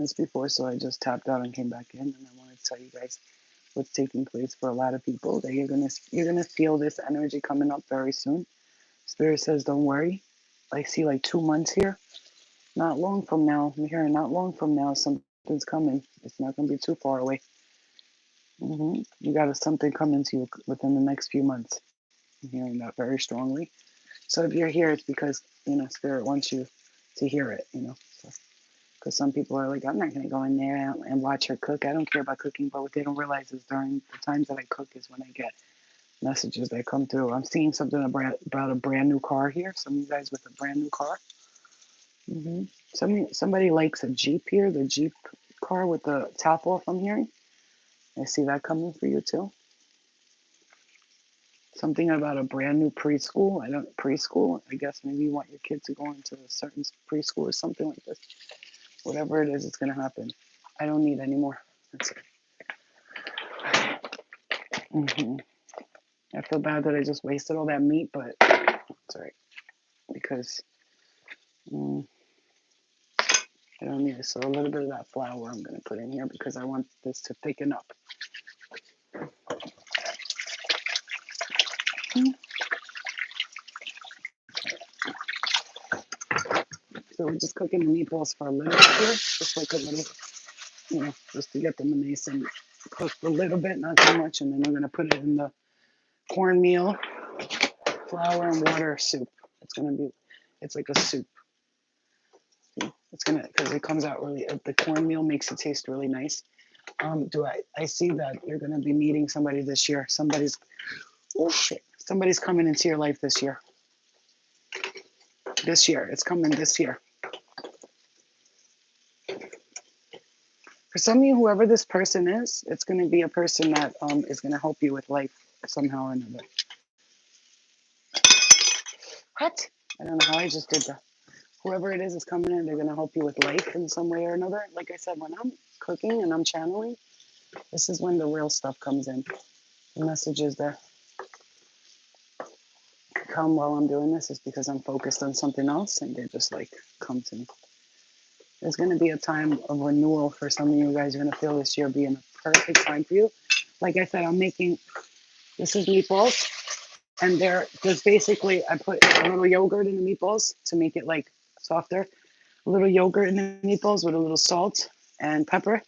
this before, so I just tapped out and came back in, and I wanted to tell you guys what's taking place for a lot of people. That you're gonna feel this energy coming up very soon. Spirit says, don't worry. I see like 2 months here. Not long from now, I'm hearing not long from now, something's coming. It's not gonna be too far away. You got something coming to you within the next few months. I'm hearing that very strongly. So if you're here, it's because Spirit wants you to hear it. Because some people are like, I'm not going to go in there and watch her cook. I don't care about cooking, but what they don't realize is during the times that I cook is when I get messages that come through. I'm seeing something about a brand new car here. Some of you guys with a brand new car. hmm somebody likes a Jeep here, the Jeep car with the top off. I'm hearing. I see that coming for you too. Something about a brand new preschool. I don't preschool. I guess maybe you want your kid to go into a certain preschool or something like this. Whatever it is, it's gonna happen. I don't need any more. That's it. I feel bad that I just wasted all that meat, but it's all right because mm, I don't need it. So a little bit of that flour I'm gonna put in here because I want this to thicken up. Mm. So we're just cooking the meatballs for a little bit here, just like a little, just to get them nice and cooked a little bit, not too much, and then we're gonna put it in the cornmeal, flour, and water soup. It's gonna be, it's like a soup. It's gonna because it comes out really. The cornmeal makes it taste really nice. Do I see that you're gonna be meeting somebody this year? Somebody's coming into your life this year. This year, it's coming this year. For some of you, whoever this person is, it's gonna be a person that is gonna help you with life somehow or another. What? I don't know how I just did that. Whoever it is coming in. They're gonna help you with life in some way or another. Like I said, when I'm cooking and I'm channeling, this is when the real stuff comes in. The messages that come while I'm doing this is because I'm focused on something else and they just like come to me. There's going to be a time of renewal for some of you guys. You're going to feel this year being a perfect time for you. Like I said, I'm making this is meatballs, and there's basically I put a little yogurt in the meatballs to make it like softer. A little yogurt in the meatballs with a little salt and pepper,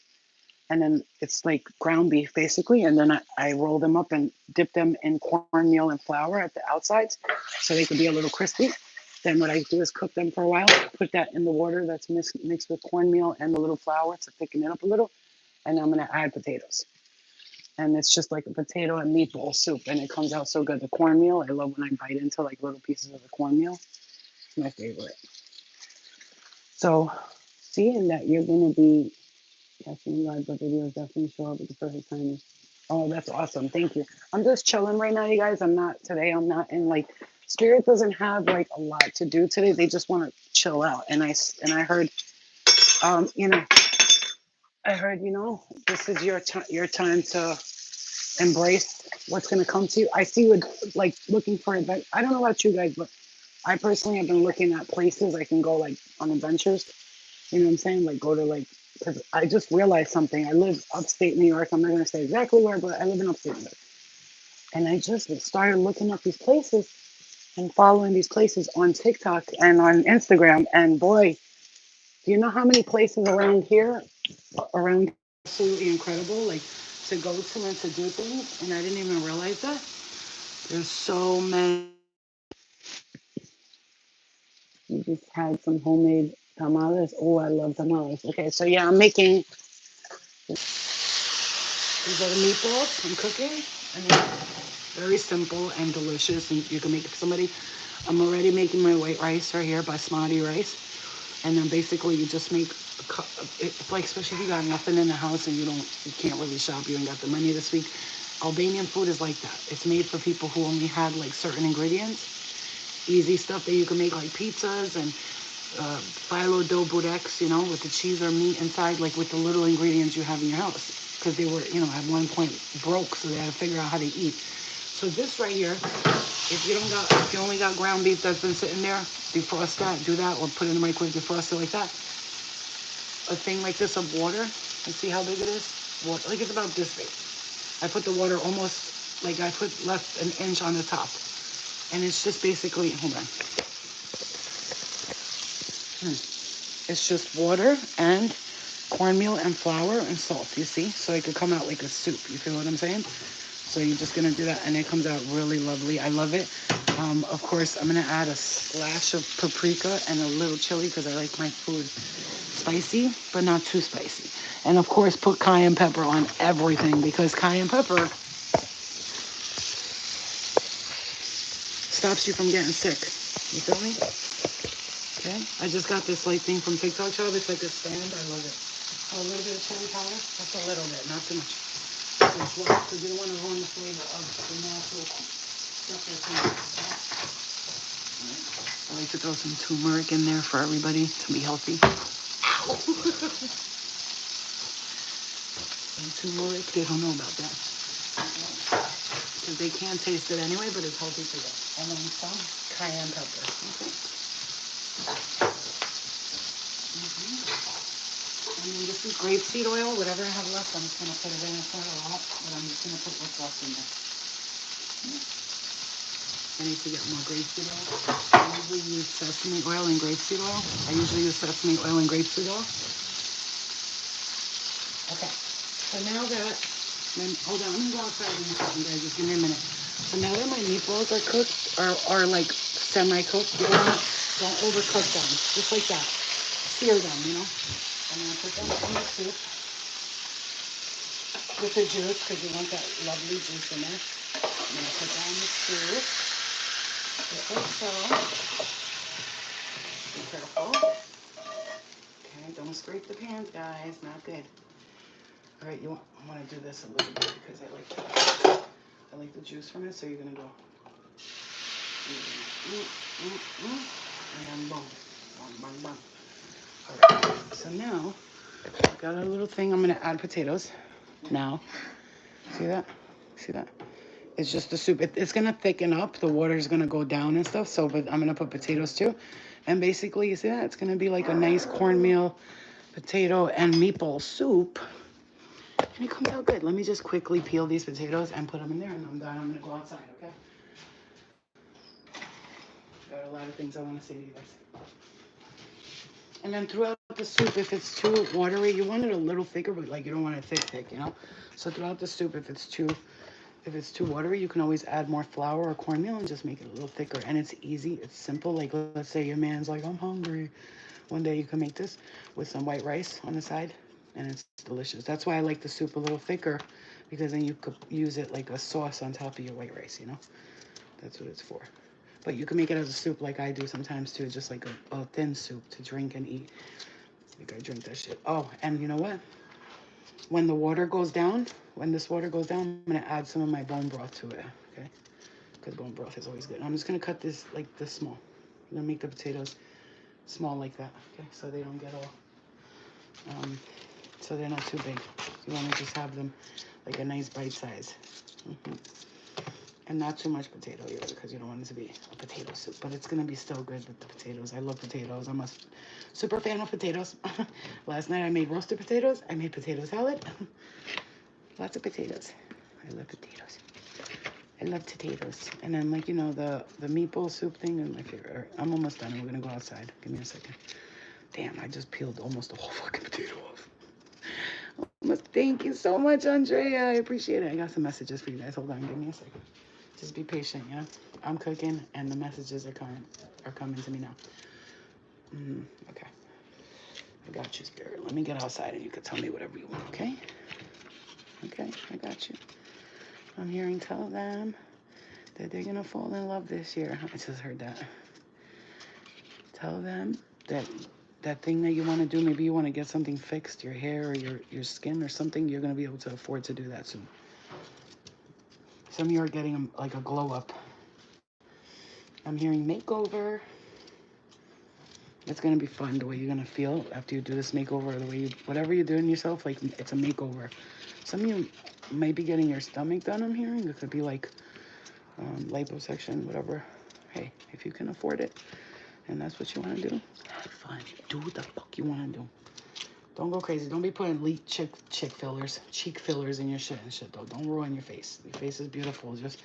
and then it's like ground beef basically, and then I roll them up and dip them in cornmeal and flour at the outsides so they could be a little crispy. Then what I do is cook them for a while, put that in the water that's mixed with cornmeal and the little flour to thicken it up a little, and I'm gonna add potatoes. And it's just like a potato and meatball soup, and it comes out so good. The cornmeal, I love when I bite into like little pieces of the cornmeal. It's my favorite. So seeing that you're gonna be definitely live, but videos definitely show up at the perfect time. Oh, that's awesome. Thank you. I'm just chilling right now, you guys. I'm not in like, Spirit doesn't have like a lot to do today. They just want to chill out. And I heard, um, you know, I heard, this is your time to embrace what's going to come to you. I see you like looking for adventure. I don't know about you guys, but I personally have been looking at places I can go like on adventures. You know what I'm saying? Like go to like, because I just realized something. I live upstate New York. I'm not going to say exactly where, but I live in upstate New York. And I just started looking up these places and following these places on TikTok and on Instagram. And boy, do you know how many places around here are absolutely incredible, like to go to and to do things? And I didn't even realize that. There's so many. You just had some homemade tamales. Oh, I love tamales. Okay, so yeah, I'm making these are the meatballs I'm cooking. And they're very simple and delicious. And you can make it for somebody. I'm already making my white rice right here, basmati rice. And then basically you just make a cup. It's like, especially if you got nothing in the house and you can't really shop, you ain't got the money this week. Albanian food is like that. It's made for people who only had like certain ingredients. Easy stuff that you can make like pizzas and phyllo dough burex, with the cheese or meat inside, like with the little ingredients you have in your house. Because they were, at one point broke, so they had to figure out how to eat. So this right here, if you only got ground beef that's been sitting there, defrost that, do that, or put it in the microwave, defrost it like that. a thing like this of water. And see how big it is? Water, like it's about this big. I put the water almost, like I put left an inch on the top. And it's just basically, hold on. It's just water and cornmeal and flour and salt, you see? So it could come out like a soup, you feel what I'm saying? So you're just gonna do that and it comes out really lovely. I love it. Of course, I'm gonna add a splash of paprika and a little chili because I like my food spicy, but not too spicy. And of course, put cayenne pepper on everything because cayenne pepper stops you from getting sick. You feel me? Okay. I just got this like thing from TikTok shop. It's like a stand. I love it. A little bit of chili powder. Just a little bit, not too much. Because you don't want to ruin the flavor of the natural stuff that's in it. I like to throw some turmeric in there for everybody to be healthy. Some turmeric, they don't know about that. Because they can't taste it anyway, but it's healthy for them. And then some cayenne pepper. Okay. And then this is grapeseed oil. Whatever I have left, I'm just going to put it in. It's not a lot, but I'm just going to put what's left in there. I need to get more grapeseed oil. I usually use sesame oil and grapeseed oil. I usually use sesame oil and grapeseed oil. Okay. So now that, hold on, I'm going to go outside in a second, guys. Just give me a minute. So now that my meatballs are cooked, are like semi-cooked, don't overcook them. Just like that. Sear them, you know. I'm going to put them in the soup with the juice because you want that lovely juice in there. I'm going to put that in the soup. Just like so. Be careful. Okay, don't scrape the pans, guys. Not good. All right, I want to do this a little bit because I like the juice from it. So you're going to go. And then boom. Boom, boom, boom. All right. So now, I've got a little thing. I'm going to add potatoes now. See that? See that? It's just the soup. It's going to thicken up. The water's going to go down and stuff. So, but I'm going to put potatoes too. And basically, you see that? It's going to be like a nice cornmeal, potato, and meatball soup. And it comes out good. Let me just quickly peel these potatoes and put them in there. And I'm done. I'm going to go outside, okay? Got a lot of things I want to say to you guys. And then throughout the soup, if it's too watery, you want it a little thicker, but like you don't want it thick, you know? So throughout the soup, if it's too watery, you can always add more flour or cornmeal and just make it a little thicker. And it's easy, it's simple. Like let's say your man's like, I'm hungry. One day you can make this with some white rice on the side and it's delicious. That's why I like the soup a little thicker because then you could use it like a sauce on top of your white rice, you know? That's what it's for. But you can make it as a soup like I do sometimes too, just like a thin soup to drink and eat. You gotta drink that shit. Oh, and you know what? When the water goes down, when this water goes down, I'm gonna add some of my bone broth to it, okay? Because bone broth is always good. And I'm just gonna cut this like this small. I'm gonna make the potatoes small like that, okay? So they don't get all, so they're not too big. You wanna just have them like a nice bite size. And not too much potato either because you don't want it to be a potato soup. But it's going to be still good with the potatoes. I love potatoes. I'm a super fan of potatoes. Last night I made roasted potatoes. I made potato salad. Lots of potatoes. I love potatoes. I love potatoes. And then like, you know, the meatball soup thing is my favorite. I'm almost done. We're going to go outside. Give me a second. Damn, I just peeled almost the whole fucking potato off. Thank you so much, Andrea. I appreciate it. I got some messages for you guys. Hold on. Give me a second. Just be patient, yeah? I'm cooking, and the messages are coming to me now. Okay. I got you, Spirit. Let me get outside, and you can tell me whatever you want, okay? Okay, I got you. I'm hearing tell them that they're going to fall in love this year. I just heard that. Tell them that thing that you want to do, maybe you want to get something fixed, your hair or your skin or something, you're going to be able to afford to do that soon. Some of you are getting like a glow up. I'm hearing makeover. It's going to be fun, the way you're going to feel after you do this makeover, the way you, whatever you're doing yourself, like it's a makeover. Some of you might be getting your stomach done, I'm hearing. It could be like liposuction, whatever. Hey, if you can afford it and that's what you want to do, have fun. Do what the fuck you want to do. Don't go crazy. Don't be putting cheek fillers in your shit and shit, though. Don't ruin your face. Your face is beautiful. Just,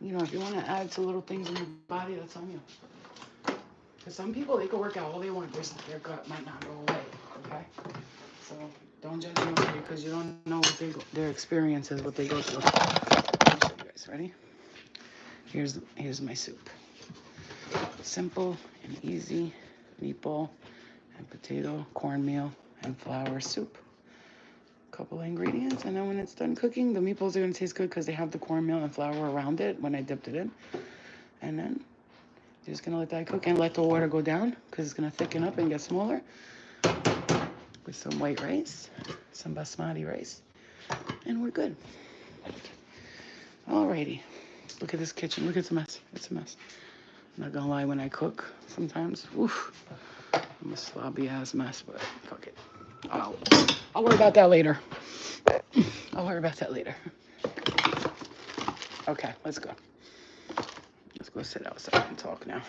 if you want to add to little things in your body, that's on you. Because some people, they can work out all they want. Their gut might not go away, okay? So don't judge nobody because you don't know what their experience is, what they go through. I'll show you guys. Ready? Here's my soup. Simple and easy meatball and potato, cornmeal, and flour soup. Couple of ingredients, and then when it's done cooking, the meatballs are going to taste good because they have the cornmeal and flour around it when I dipped it in. And then you're just going to let that cook and let the water go down because it's going to thicken up and get smaller. With some white rice, some basmati rice, and we're good. Alrighty. Look at this kitchen. Look, it's a mess. It's a mess. I'm not gonna lie, when I cook, sometimes, oof, I'm a sloppy ass mess, but fuck it. I'll worry about that later. I'll worry about that later. Okay, let's go. Let's go sit outside and talk now.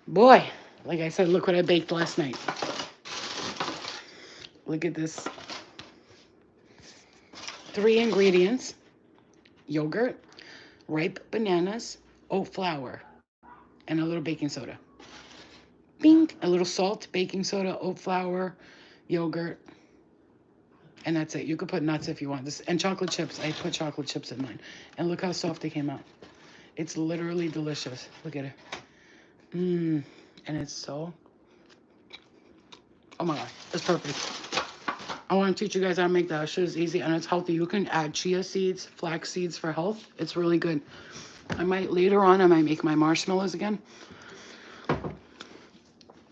Boy, like I said, look what I baked last night. Look at this. 3 ingredients: yogurt, ripe bananas, oat flour, and a little baking soda. Bing! A little salt, baking soda, oat flour, yogurt, and that's it. You could put nuts if you want. And chocolate chips. I put chocolate chips in mine. And look how soft they came out. It's literally delicious. Look at it. And it's so... Oh my God. It's perfect. I want to teach you guys how to make that. Shit is easy and it's healthy. You can add chia seeds, flax seeds for health. It's really good. Later on, I might make my marshmallows again.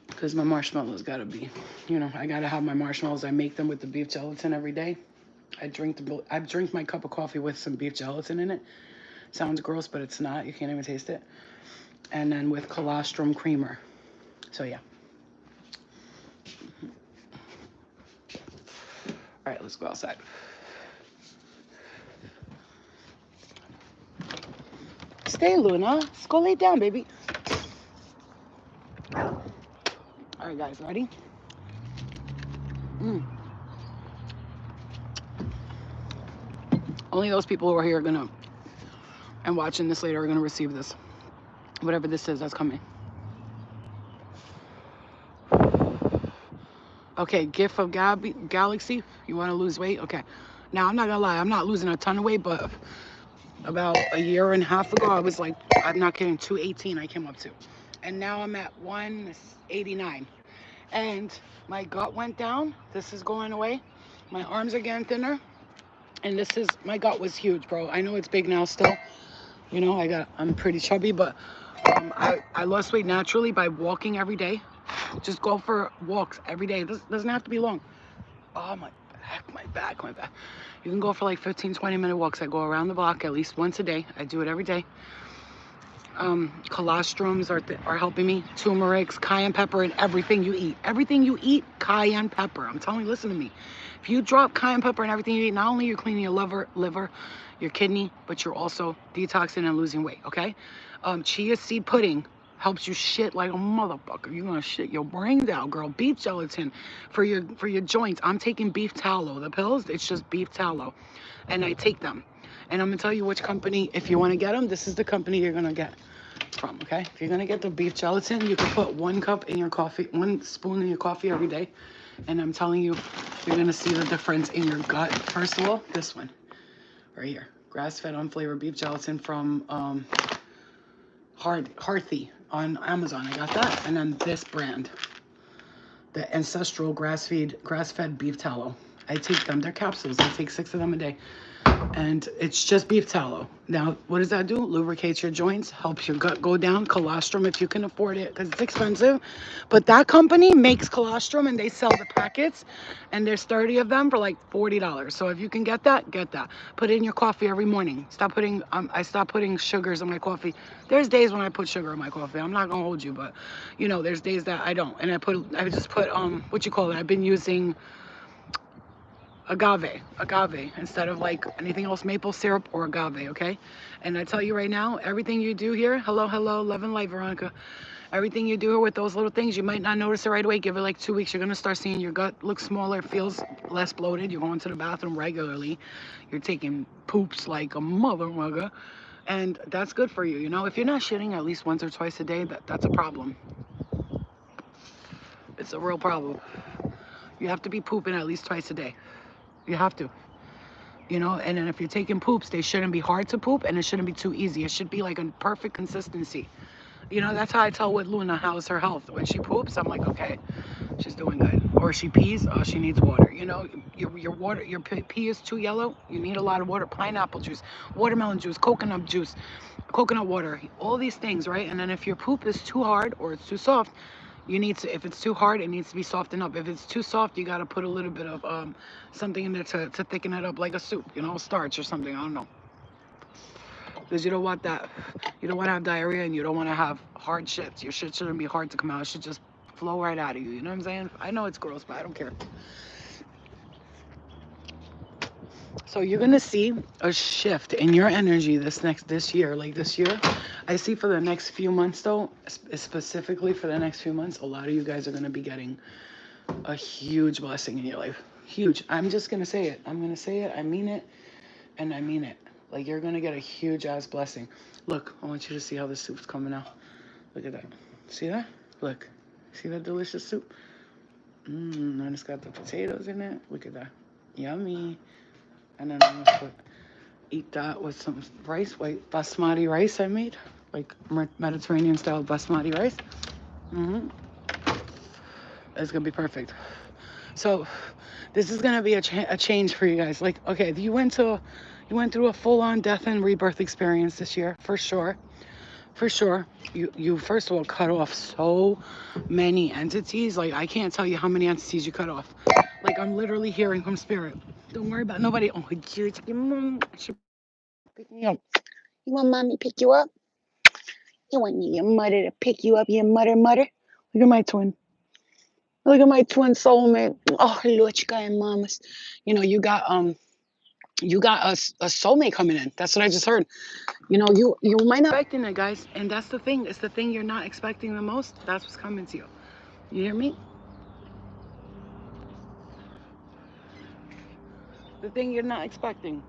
Because my marshmallows gotta be, I gotta have my marshmallows. I make them with the beef gelatin every day. I drink my cup of coffee with some beef gelatin in it. Sounds gross, but it's not. You can't even taste it. And then with colostrum creamer. So yeah. All right, let's go outside. Stay, Luna. Let's go lay down, baby. All right, guys, ready? Only those people who are here and watching this later are gonna receive this. Whatever this is, that's coming. Okay, gift of galaxy. You want to lose weight? Okay. Now, I'm not gonna lie, I'm not losing a ton of weight, but about a year and a half ago, I was like, I'm not kidding, 218 I came up to. And now I'm at 189. And my gut went down. This is going away. My arms are getting thinner. And my gut was huge, bro. I know it's big now still. I'm pretty chubby, but I lost weight naturally by walking every day. Just go for walks every day. This doesn't have to be long. Oh, my back. You can go for like 15, 20-minute walks. I go around the block at least once a day. I do it every day. Colostrums are helping me. Turmeric, cayenne pepper, and everything you eat. Everything you eat, cayenne pepper. I'm telling you, listen to me. If you drop cayenne pepper in everything you eat, not only you're cleaning your liver, your kidney, but you're also detoxing and losing weight, okay? Chia seed pudding helps you shit like a motherfucker. You're gonna shit your brains out, girl. Beef gelatin for your joints. I'm taking beef tallow. The pills, it's just beef tallow. And I take them. And I'm gonna tell you which company, if you wanna get them, this is the company you're gonna get from, okay? If you're gonna get the beef gelatin, you can put 1 cup in your coffee, 1 spoon in your coffee every day. And I'm telling you, you're gonna see the difference in your gut. First of all, this one, right here. Grass-fed unflavored beef gelatin from Hearthy on Amazon. I got that. And then this brand, the Ancestral grass-fed beef tallow. I take them. They're capsules. I take 6 of them a day. And it's just beef tallow. Now, what does that do? Lubricates your joints, helps your gut go down. Colostrum, if you can afford it, because it's expensive. But that company makes colostrum, and they sell the packets, and there's 30 of them for like $40. So if you can get that, get that. Put it in your coffee every morning. I stopped putting sugars in my coffee. There's days when I put sugar in my coffee. I'm not gonna hold you, but there's days that I don't. And I just put what you call it? I've been using agave instead of like anything else, maple syrup or agave, okay? And I tell you right now, everything you do here, hello, love and light, Veronica. Everything you do with those little things, you might not notice it right away. Give it like 2 weeks. You're going to start seeing your gut look smaller, feels less bloated. You're going to the bathroom regularly. You're taking poops like a mother mugger. And that's good for you. You know, if you're not shitting at least once or twice a day, that's a problem. It's a real problem. You have to be pooping at least twice a day. You have to. You know, and then if you're taking poops, they shouldn't be hard to poop and it shouldn't be too easy. It should be like a perfect consistency. You know, that's how I tell with Luna how's her health. When she poops, I'm like, okay, she's doing good. Or she pees, oh, she needs water. You know, your water, your pee is too yellow. You need a lot of water. Pineapple juice, watermelon juice, coconut water, all these things, right? And then if your poop is too hard or it's too soft, you need to, if it's too hard, it needs to be softened up. If it's too soft, you got to put a little bit of something in there to thicken it up, like a soup, you know, starch or something. I don't know. Because you don't want that. You don't want to have diarrhea and you don't want to have hard shits. Your shit shouldn't be hard to come out. It should just flow right out of you. You know what I'm saying? I know it's gross, but I don't care. So you're gonna see a shift in your energy this year. Like this year, I see for the next few months though, specifically for the next few months, a lot of you guys are gonna be getting a huge blessing in your life. Huge. I'm just gonna say it. I'm gonna say it. I mean it, and I mean it. Like you're gonna get a huge ass blessing. Look, I want you to see how the soup's coming out. Look at that. See that? Look. See that delicious soup? And it's got the potatoes in it. Look at that. Yummy. And then I'm gonna eat that with some rice, white basmati rice I made, like Mediterranean style basmati rice. It's gonna be perfect. So this is gonna be a change for you guys. Like, okay, you went through a full-on death and rebirth experience this year, for sure. For sure. You first of all cut off so many entities. Like I can't tell you how many entities you cut off. Like I'm literally hearing from spirit. Don't worry about nobody. Oh, your mom should pick me up. You want mommy pick you up? You want your mother to pick you up, your mother? Look at my twin. Look at my twin soulmate. Oh, Luchka and mamas. You know, you got a soulmate coming in. That's what I just heard. You know, you might not expecting it, guys. And that's the thing. It's the thing you're not expecting the most. That's what's coming to you. You hear me? The thing you're not expecting.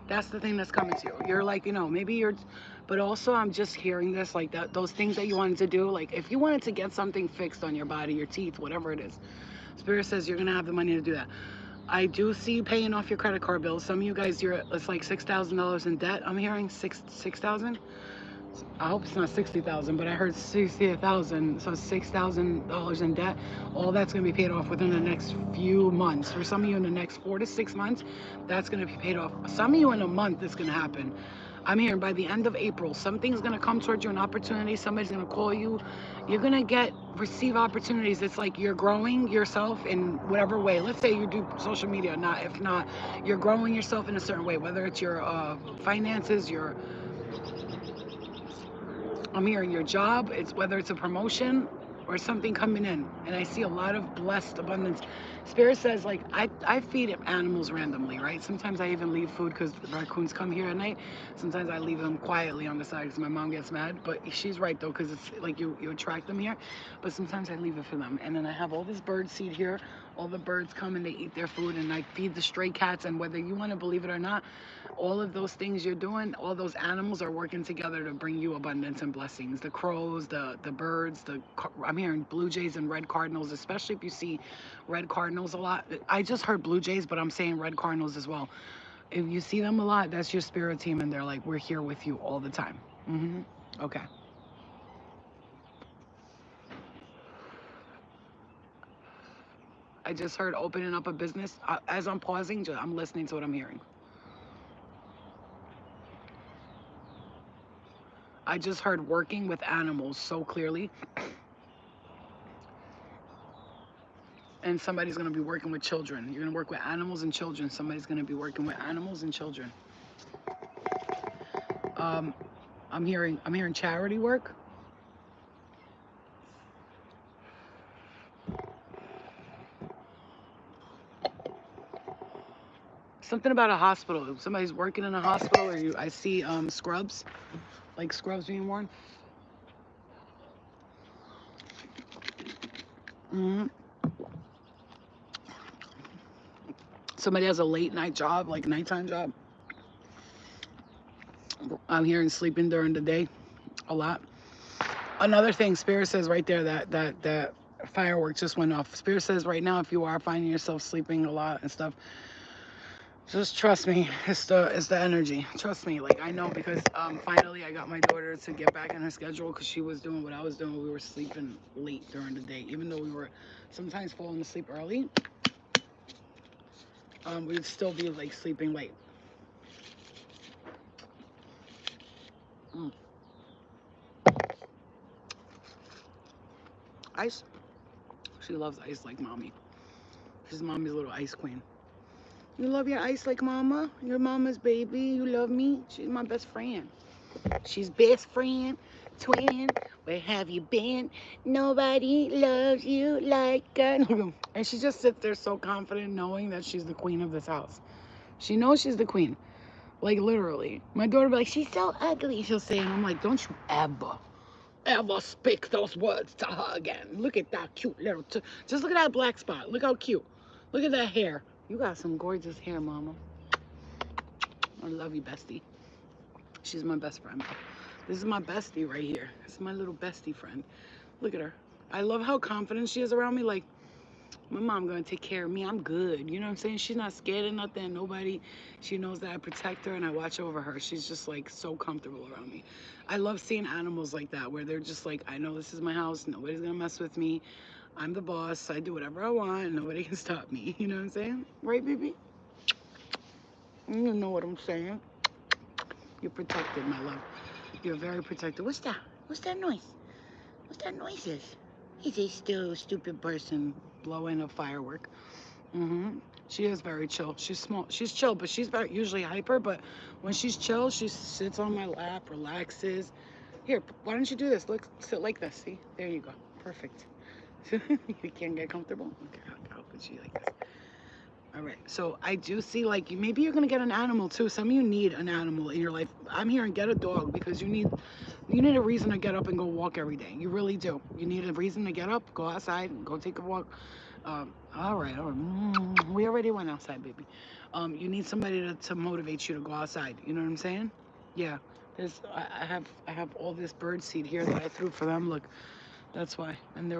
That's the thing that's coming to you. You're like, you know, maybe but also I'm just hearing this, like that, those things that you wanted to do. Like if you wanted to get something fixed on your body, your teeth, whatever it is, Spirit says you're going to have the money to do that. I do see you paying off your credit card bills. Some of you guys, it's like $6,000 in debt. I'm hearing 6,000. I hope it's not 60,000, but I heard 60,000, so $6,000 in debt. All that's going to be paid off within the next few months. For some of you, in the next 4 to 6 months, that's going to be paid off. Some of you, in a month, it's going to happen. I'm hearing by the end of April, something's going to come towards you, an opportunity. Somebody's going to call you. You're going to receive opportunities. It's like you're growing yourself in whatever way. Let's say you do social media. If not, you're growing yourself in a certain way, whether it's your finances, I'm hearing your job, whether it's a promotion or something coming in. And I see a lot of blessed abundance. Spirit says, like, I feed animals randomly, right? Sometimes I even leave food because raccoons come here at night. Sometimes I leave them quietly on the side because my mom gets mad. But she's right, though, because it's like you attract them here. But sometimes I leave it for them. And then I have all this bird seed here. All the birds come and they eat their food. And I feed the stray cats. And whether you want to believe it or not, all of those things you're doing, all those animals are working together to bring you abundance and blessings. The crows, the birds, I'm hearing blue jays and red cardinals, especially if you see red cardinals a lot. I just heard blue jays, but I'm saying red cardinals as well. If you see them a lot, that's your spirit team, and they're like, we're here with you all the time. Okay. I just heard opening up a business. As I'm pausing, I'm listening to what I'm hearing. I just heard working with animals so clearly. And somebody's going to be working with children. You're going to work with animals and children. Somebody's going to be working with animals and children. I'm hearing charity work. Something about a hospital. Somebody's working in a hospital, or I see scrubs, like scrubs being worn. Mm-hmm. Somebody has a late night job, like nighttime job. I'm hearing sleeping during the day a lot. Another thing, Spirit says right there that firework just went off. Spirit says right now, if you are finding yourself sleeping a lot and stuff, just trust me. It's the energy. Trust me. Like I know because finally I got my daughter to get back on her schedule because she was doing what I was doing. We were sleeping late during the day, even though we were sometimes falling asleep early. We'd still be like sleeping late. Mm. Ice. She loves ice like mommy. She's mommy's little ice queen. You love your ice like mama? Your mama's baby. You love me? She's my best friend. She's best friend, twin. Where have you been? Nobody loves you like I. And she just sits there so confident knowing that she's the queen of this house. She knows she's the queen. Like literally. My daughter will be like, she's so ugly, she'll say. And I'm like, don't you ever speak those words to her again. Look at that cute little just look at that black spot. Look how cute. Look at that hair. You got some gorgeous hair, mama. I love you, bestie. She's my best friend. This is my bestie right here. This is my little bestie friend. Look at her. I love how confident she is around me. Like, my mom gonna take care of me. I'm good. You know what I'm saying? She's not scared of nothing, nobody. She knows that I protect her and I watch over her. She's just like so comfortable around me. I love seeing animals like that where they're just like, I know this is my house. Nobody's gonna mess with me. I'm the boss. I do whatever I want. Nobody can stop me. You know what I'm saying? Right, baby? You know what I'm saying? You're protected, my love. You're very protected. What's that? What's that noise? What's that noises? He's a still stupid person blowing a firework. Mm-hmm. She is very chill. She's small. She's chill, but she's very usually hyper. But when she's chill, she sits on my lap, relaxes. Here, why don't you do this? Look, sit like this. See, there you go. Perfect. You can't get comfortable. Okay, how could she like this? All right. So I do see like maybe you're gonna get an animal too. Some of you need an animal in your life. I'm hearing get a dog because you need a reason to get up and go walk every day. You really do. You need a reason to get up, go outside, go take a walk. All right, all right. We already went outside, baby. You need somebody to motivate you to go outside. You know what I'm saying? Yeah. I have all this bird seed here that I threw for them. Look, that's why. And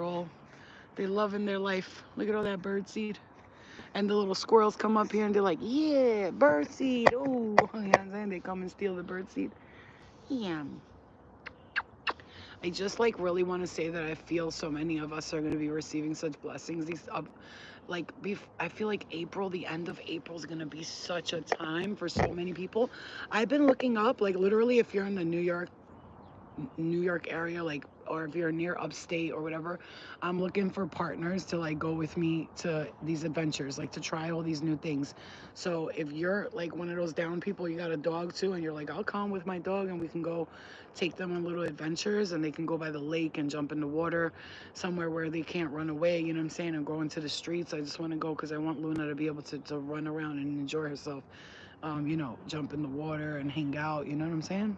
they loving their life. Look at all that bird seed. And the little squirrels come up here and they're like, yeah, bird seed. Oh, you know what I'm saying? They come and steal the bird seed. Yeah. I just like really want to say that I feel so many of us are going to be receiving such blessings. I feel like April, the end of April is going to be such a time for so many people. I've been looking up, like literally, if you're in the New York area, like, or if you're near upstate or whatever, I'm looking for partners to like go with me to these adventures, like to try all these new things. So if you're like one of those down people, you got a dog too, and you're like, I'll come with my dog and we can go take them on little adventures and they can go by the lake and jump in the water somewhere where they can't run away, you know what I'm saying, and go into the streets. I just want to go because I want Luna to be able to run around and enjoy herself, jump in the water and hang out, you know what I'm saying?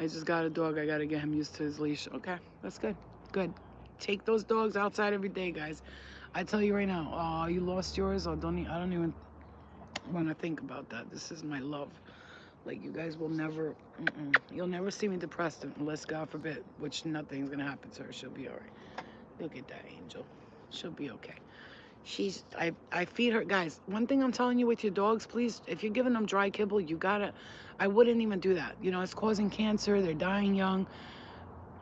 I just got a dog. I got to get him used to his leash. Okay, that's good. Good. Take those dogs outside every day, guys. I tell you right now, oh, you lost yours? Or I don't even want to think about that. This is my love. Like, you guys will never, you'll never see me depressed unless, God forbid, which nothing's going to happen to her. She'll be all right. Look at that angel. She'll be okay. I feed her. Guys, one thing I'm telling you with your dogs, please, if you're giving them dry kibble, I wouldn't even do that. It's causing cancer. They're dying young.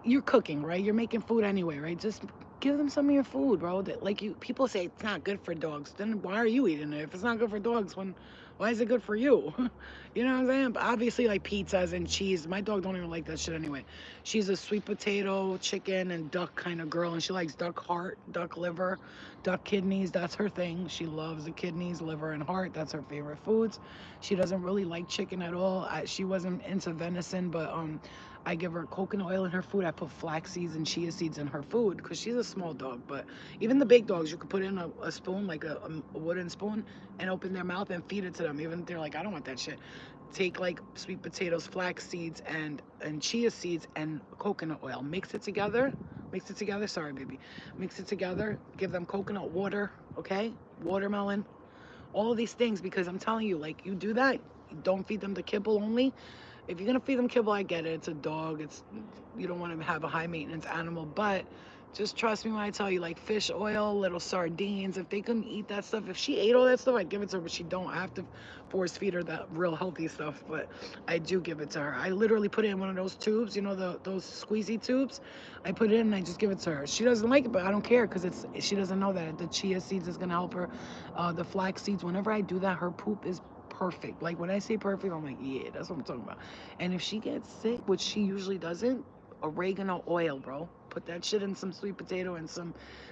You're cooking, right? You're making food anyway, right? Just give them some of your food, bro. Like people say it's not good for dogs. Then why are you eating it? If it's not good for dogs, why is it good for you? You know what I'm saying? But obviously, like pizzas and cheese. My dog don't even like that shit anyway. She's a sweet potato, chicken, and duck kind of girl, and she likes duck heart, duck liver, duck kidneys. That's her thing. She loves the kidneys, liver, and heart. That's her favorite foods. She doesn't really like chicken at all. She wasn't into venison, but I give her coconut oil in her food. I put flax seeds and chia seeds in her food because she's a small dog. But even the big dogs, you could put in a spoon, like a wooden spoon, and open their mouth and feed it to them. Even if they're like, I don't want that shit. Take like sweet potatoes, flax seeds, and chia seeds and coconut oil. Mix it together. Mix it together. Sorry, baby. Mix it together. Give them coconut water, okay? Watermelon. All of these things, because I'm telling you, like, you do that, don't feed them the kibble only. If you're gonna feed them kibble, I get it. It's a dog. It's, you don't want to have a high maintenance animal, but just trust me when I tell you, like fish oil, little sardines. If they couldn't eat that stuff, if she ate all that stuff, I'd give it to her. But she don't. I have to force feed her that real healthy stuff. But I do give it to her. I literally put it in one of those tubes, you know, those squeezy tubes. I put it in and I just give it to her. She doesn't like it, but I don't care because she doesn't know that the chia seeds is gonna help her. The flax seeds. Whenever I do that, her poop is perfect. Like when I say perfect, I'm like, yeah, that's what I'm talking about. And if she gets sick, which she usually doesn't, oregano oil, bro. Put that shit in some sweet potato and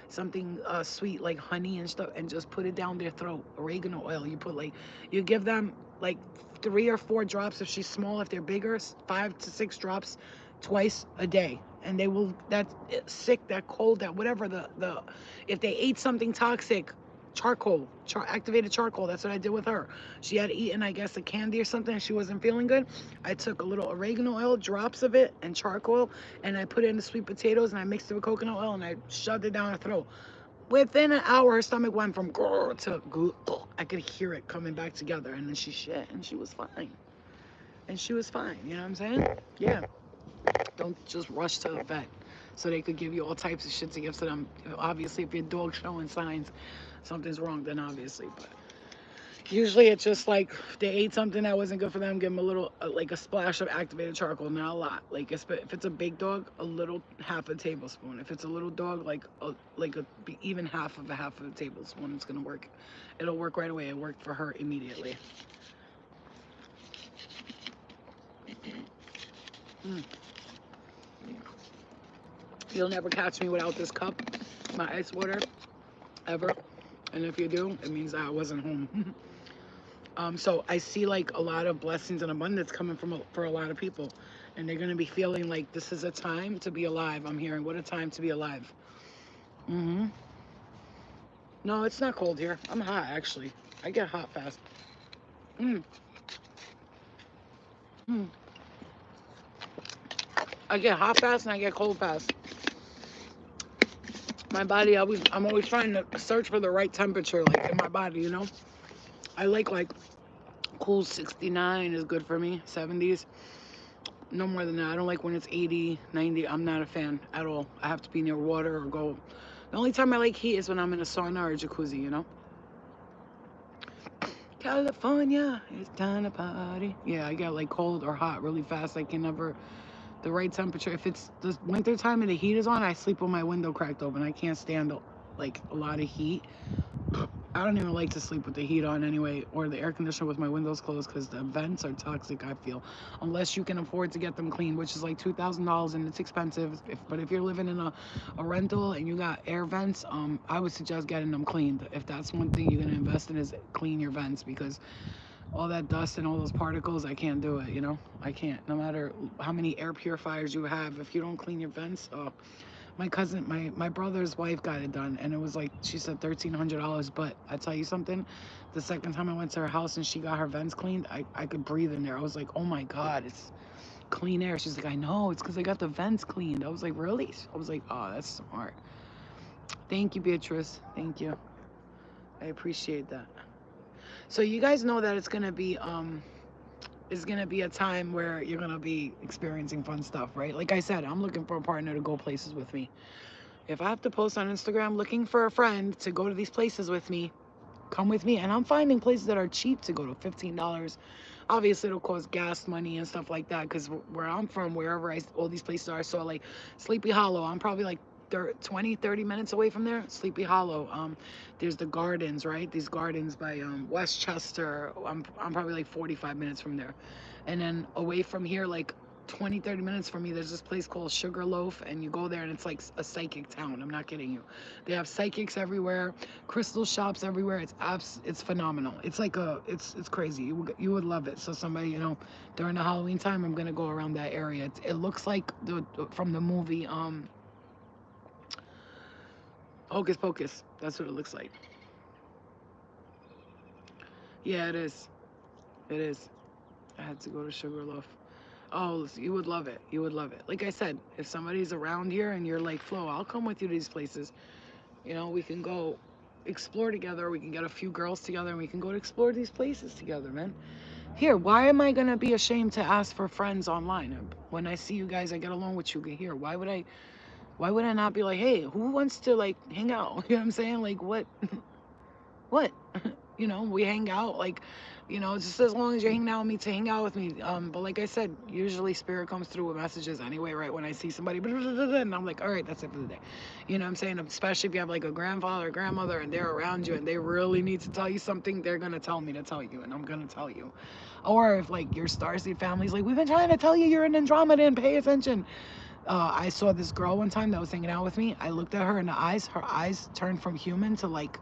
something sweet like honey and stuff, and just put it down their throat. Oregano oil. You put you give them like 3 or 4 drops if she's small. If they're bigger, 5 to 6 drops twice a day. And they will, that sick, that cold, that whatever, if they ate something toxic, charcoal, activated charcoal. That's what I did with her. She had eaten, I guess, a candy or something. She wasn't feeling good. I took a little oregano oil, drops of it, and charcoal, and I put it in the sweet potatoes, and I mixed it with coconut oil, and I shoved it down her throat. Within an hour, her stomach went from grrr to grrr. I could hear it coming back together, and then she shit, and she was fine. And she was fine. You know what I'm saying? Yeah. Don't just rush to the vet so they could give you all types of shit to give to them. Obviously, if your dog's showing signs, something's wrong, then obviously. But usually it's just like if they ate something that wasn't good for them, give them a little, like a splash of activated charcoal, not a lot. Like if it's a big dog, a little, half a tablespoon. If it's a little dog, even half of a tablespoon, it's gonna work. It'll work right away. It worked for her immediately. Mm. You'll never catch me without this cup, my ice water, ever. And if you do, it means I wasn't home. So I see like a lot of blessings and abundance coming for a lot of people, and they're gonna be feeling like this is a time to be alive. I'm hearing, what a time to be alive. Mm-hmm. No, it's not cold here. I'm hot actually. I get hot fast. Mm. Mm. I get hot fast and I get cold fast. My body, I'm always trying to search for the right temperature, like in my body, you know. I like cool 69 is good for me. 70s. No more than that. I don't like when it's 80, 90. I'm not a fan at all. I have to be near water or go. The only time I like heat is when I'm in a sauna or a jacuzzi, you know? California, it's time to party. Yeah, I get like cold or hot really fast. I can never, the right temperature. If it's the winter time and the heat is on, I sleep with my window cracked open. I can't stand like a lot of heat. I don't even like to sleep with the heat on anyway, or the air conditioner with my windows closed, because the vents are toxic, I feel. Unless you can afford to get them clean, which is like $2,000 and it's expensive. But if you're living in a rental and you got air vents, I would suggest getting them cleaned. If that's one thing you're gonna invest in, is clean your vents, because all that dust and all those particles, I can't do it, you know? I can't. No matter how many air purifiers you have, if you don't clean your vents, my cousin, my brother's wife got it done, and it was like, she said $1,300. But I tell you something, the second time I went to her house and she got her vents cleaned, I could breathe in there. I was like, oh my God, it's clean air. She's like, I know, it's because I got the vents cleaned. I was like, really? I was like, oh, that's smart. Thank you, Beatrice. Thank you. I appreciate that. So you guys know that it's gonna be a time where you're gonna be experiencing fun stuff, right? Like I said, I'm looking for a partner to go places with me. If I have to post on Instagram looking for a friend to go to these places with me, come with me. And I'm finding places that are cheap to go to, $15. Obviously, it'll cost gas money and stuff like that, because where I'm from, wherever all these places are, so like Sleepy Hollow, I'm probably like 20, 30 minutes away from there. Sleepy Hollow. There's the gardens, right? These gardens by Westchester. I'm probably like 45 minutes from there. And then away from here, like 20, 30 minutes from me, there's this place called Sugarloaf, and you go there and it's like a psychic town. I'm not kidding you. They have psychics everywhere, crystal shops everywhere. It's phenomenal. It's like it's crazy. You would love it. So somebody, you know, during the Halloween time, I'm gonna go around that area. It looks like from the movie Hocus Pocus. That's what it looks like. Yeah, it is. It is. I had to go to Sugarloaf. Oh, you would love it. You would love it. Like I said, if somebody's around here and you're like, Flo, I'll come with you to these places. You know, we can go explore together. We can get a few girls together and we can go to explore these places together, man. Here, why am I gonna be ashamed to ask for friends online? When I see you guys, I get along with you here. Why would I not be like, hey, who wants to like hang out? You know what I'm saying? Like what? What? You know, we hang out like, you know, just as long as you're hanging out with me to hang out with me. But like I said, usually spirit comes through with messages anyway, right? When I see somebody, and I'm like, all right, that's it for the day. You know what I'm saying? Especially if you have like a grandfather or grandmother and they're around you and they really need to tell you something, they're gonna tell me to tell you, and I'm gonna tell you. Or if like your starseed family's like, we've been trying to tell you you're an Andromedan, pay attention. I saw this girl one time that was hanging out with me. I looked at her in the eyes. Her eyes turned from human to like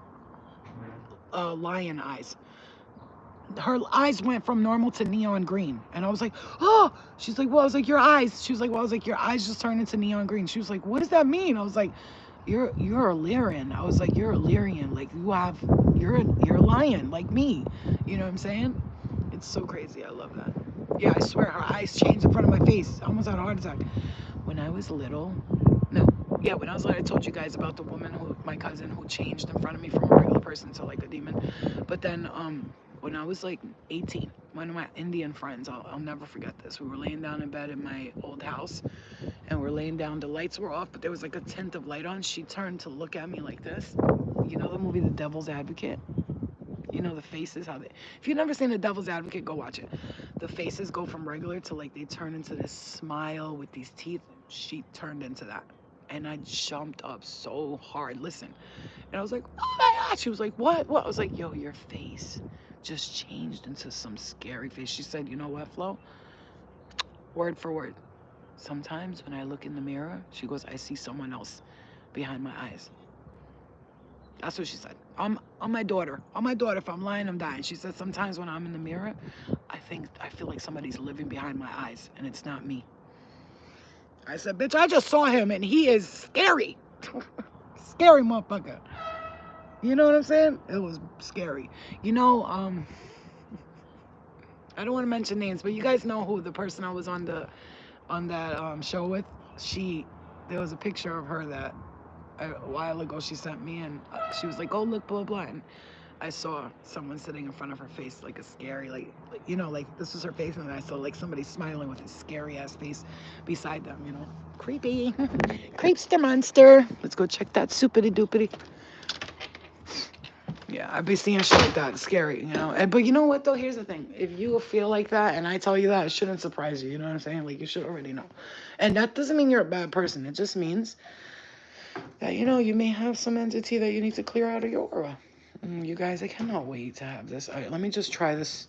lion eyes. Her eyes went from normal to neon green. And I was like, oh, she's like, well, I was like, your eyes. She was like, well, I was like, your eyes just turned into neon green. She was like, what does that mean? I was like, you're Illyrian. I was like, you're Illyrian. Like you're a lion like me. You know what I'm saying? It's so crazy. I love that. Yeah, I swear her eyes changed in front of my face. I almost had a heart attack. When I was little, no, yeah, when I was little, I told you guys about the woman who, my cousin, who changed in front of me from a regular person to like a demon. But then, when I was like 18, one of my Indian friends, I'll never forget this. We were laying down in bed in my old house, and we're laying down. The lights were off, but there was like a tint of light on. She turned to look at me like this. You know the movie The Devil's Advocate? You know the faces, how they, if you've never seen The Devil's Advocate, go watch it. The faces go from regular to like they turn into this smile with these teeth. She turned into that, and I jumped up so hard. Listen, and I was like, oh my god. She was like, what? I was like, yo, your face just changed into some scary face. She said, you know what, Flo, word for word, sometimes when I look in the mirror, she goes, I see someone else behind my eyes. That's what she said. On my daughter. On my daughter. If I'm lying, I'm dying. She said sometimes when I'm in the mirror, I feel like somebody's living behind my eyes, and it's not me. I said, bitch, I just saw him, and he is scary. Scary motherfucker. You know what I'm saying? It was scary. You know, I don't want to mention names, but you guys know who the person I was on that show with. There was a picture of her that a while ago she sent me, and she was like, oh, look, blah blah, and I saw someone sitting in front of her face, like a scary, like you know, like this was her face, and I saw like somebody smiling with a scary ass face beside them, you know. Creepy. Creepster monster. Let's go check that soupity doopity. Yeah, I've been seeing shit like that. It's scary, you know. But you know what, though? Here's the thing. If you feel like that and I tell you that, it shouldn't surprise you. You know what I'm saying? Like, you should already know. And that doesn't mean you're a bad person. It just means that, you know, you may have some entity that you need to clear out of your aura. You guys, I cannot wait to have this. Let me just try this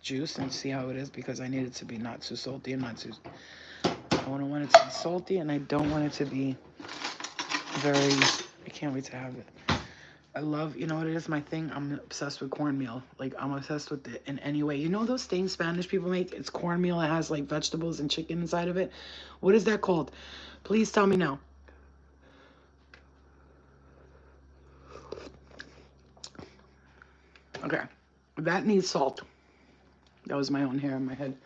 juice and see how it is, because I need it to be not too salty and not too... I don't want it to be salty, and I don't want it to be very... I can't wait to have it. I love, you know what it is, my thing? I'm obsessed with cornmeal. Like, I'm obsessed with it in any way. You know those things Spanish people make? It's cornmeal. It has, like, vegetables and chicken inside of it. What is that called? Please tell me now. Okay. That needs salt. That was my own hair in my head.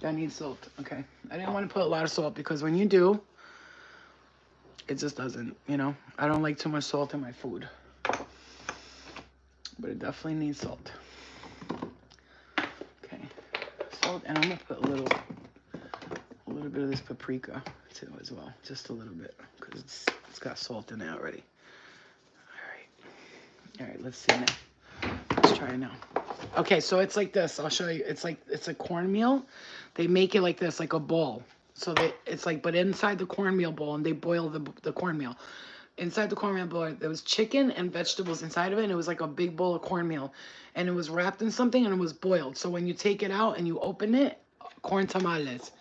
That needs salt. Okay. I didn't want to put a lot of salt, because when you do, it just doesn't, you know? I don't like too much salt in my food. But it definitely needs salt. Okay, salt, and I'm gonna put a little bit of this paprika too as well, just a little bit, because it's got salt in it already. All right, let's see now. Let's try it now. Okay, so it's like this. I'll show you. It's a cornmeal. They make it like this, like a ball. So it's like, but inside the cornmeal bowl, and they boil the cornmeal. Inside the cornmeal bowl, there was chicken and vegetables inside of it, and it was like a big bowl of cornmeal. And it was wrapped in something, and it was boiled. So when you take it out and you open it, corn tamales.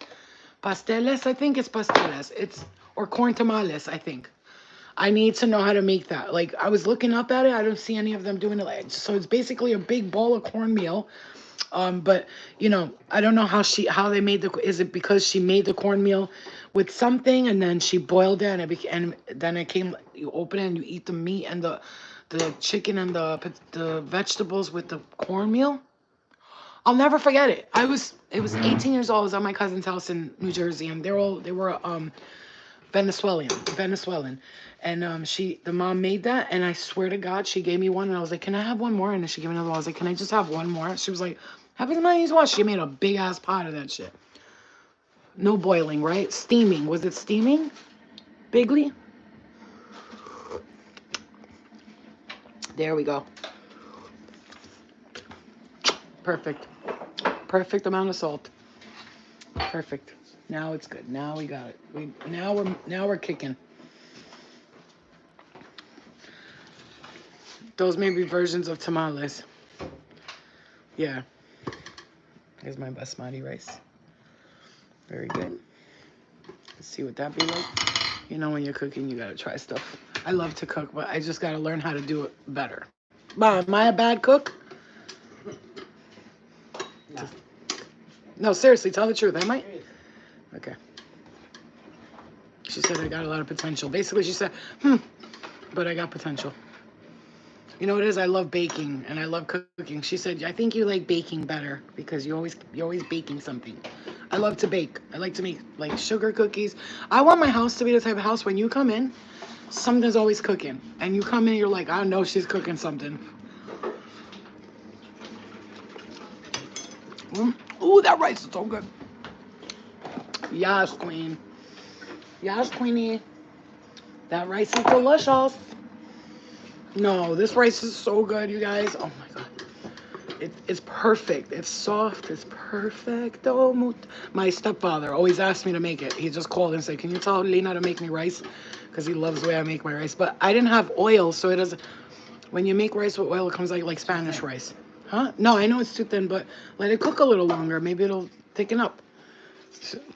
Pasteles, I think it's pasteles. Or corn tamales, I think. I need to know how to make that. Like, I was looking up at it. I don't see any of them doing it. So it's basically a big bowl of cornmeal. But you know, I don't know how they made is it because she made the cornmeal with something, and then she boiled it, and then it came, you open it and you eat the meat and the chicken and the vegetables with the cornmeal. I'll never forget it. It was 18 years old. I was at my cousin's house in New Jersey, and they were Venezuelan, and the mom made that, and I swear to God, she gave me one, and I was like, can I have one more? And then she gave me another one. I was like, can I just have one more? She was like, have as many as you want. She made a big ass pot of that shit. No boiling, right? Steaming. Was it steaming? Bigly? There we go. Perfect. Perfect amount of salt. Perfect. Now it's good. Now we got it. Now we're kicking. Those may be versions of tamales. Yeah. Here's my basmati rice. Very good. Let's see what that be like. You know, when you're cooking, you gotta try stuff. I love to cook, but I just gotta learn how to do it better. Mom, am I a bad cook? No. No, seriously, tell the truth. Am I? Okay. She said I got a lot of potential. Basically, she said, but I got potential. You know what it is? I love baking and I love cooking. She said, I think you like baking better because you're always baking something. I love to bake. I like to make like sugar cookies. I want my house to be the type of house when you come in, something's always cooking. And you come in, you're like, I know she's cooking something. Ooh, that rice is so good. Yes, queen. Yes, queenie. That rice is delicious. No, this rice is so good, you guys. Oh my God. It's perfect. It's soft. It's perfect. Oh, my stepfather always asked me to make it. He just called and said, can you tell Lena to make me rice? Because he loves the way I make my rice. But I didn't have oil, so it doesn't. When you make rice with oil, it comes like Spanish rice. Huh? No, I know it's too thin, but let it cook a little longer. Maybe it'll thicken up.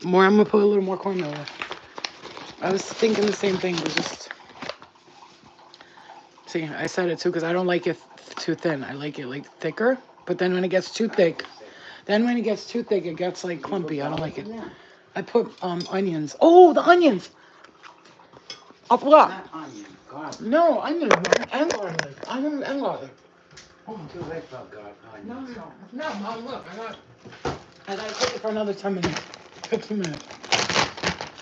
I'm going to put a little more cornmeal in. I was thinking the same thing, but just... See, I said it too because I don't like it too thin. I like it like thicker. But then when it gets too thick, it gets like clumpy. I don't like it. I put onions. Oh, the onions. I forgot. Not onion, garlic. No, onions and garlic. Onions and garlic. Oh, too late for garlic. No, Mom, look. I gotta cook it for another 10 minutes. 15 minutes.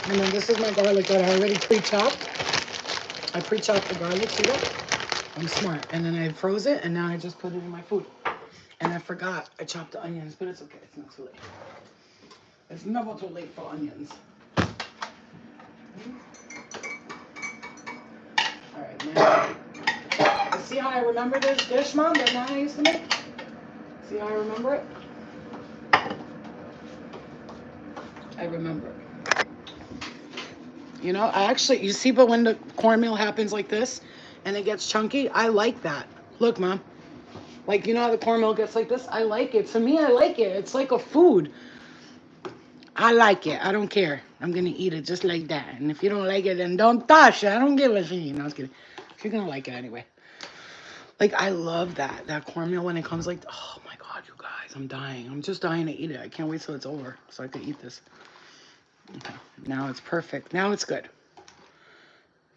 And then this is my garlic that I already pre-chopped. I pre-chopped the garlic, see that? I'm smart. And then I froze it, and now I just put it in my food. And I forgot I chopped the onions, but it's okay. It's not too late. It's never too late for onions. All right, now. See how I remember this dish, Mom, that Nana used to make? See how I remember it? I remember it. You know, you see, but when the cornmeal happens like this, and it gets chunky, I like that. Look, Mom. Like, you know how the cornmeal gets like this? I like it. To me, I like it. It's like a food. I like it. I don't care. I'm going to eat it just like that. And if you don't like it, then don't touch it. I don't give a shit. No, I was kidding. You're going to like it anyway. Like, I love that. That cornmeal when it comes like, oh my God, you guys, I'm dying. I'm just dying to eat it. I can't wait till it's over so I can eat this. Okay. Now it's perfect. Now it's good.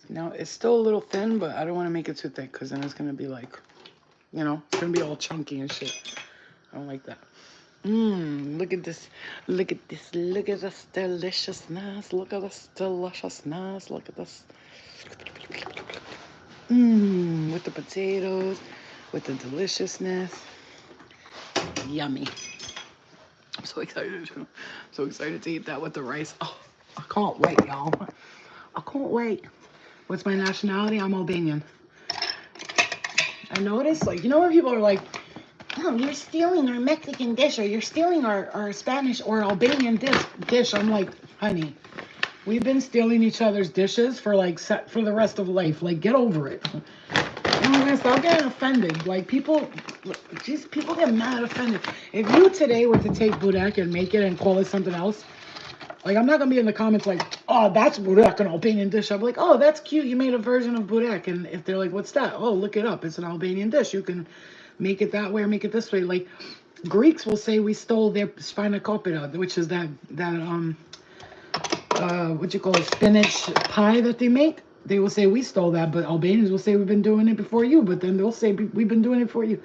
Now it's still a little thin, but I don't want to make it too thick because then it's going to be like, you know, it's going to be all chunky and shit. I don't like that. Look at this. Look at this. Look at this deliciousness. Look at this deliciousness. Look at this. With the potatoes, with the deliciousness. Yummy. I'm so excited. So excited to eat that with the rice. Oh, I can't wait, y'all. I can't wait. What's my nationality? I'm Albanian. I noticed, like, you know when people are like, oh, you're stealing our Mexican dish, or you're stealing our Spanish or Albanian dish. I'm like, honey, we've been stealing each other's dishes for for the rest of life. Like, get over it. I'm gonna stop getting offended. Like, people get mad offended. If you today were to take burek and make it and call it something else, like, I'm not gonna be in the comments like, oh, that's burek, an Albanian dish. I'm like, oh, that's cute. You made a version of burek. And if they're like, what's that? Oh, look it up. It's an Albanian dish. You can make it that way or make it this way. Like, Greeks will say we stole their spanakopita, which is that what you call it, spinach pie that they make. They will say we stole that, but Albanians will say we've been doing it before you. But then they'll say we've been doing it for you.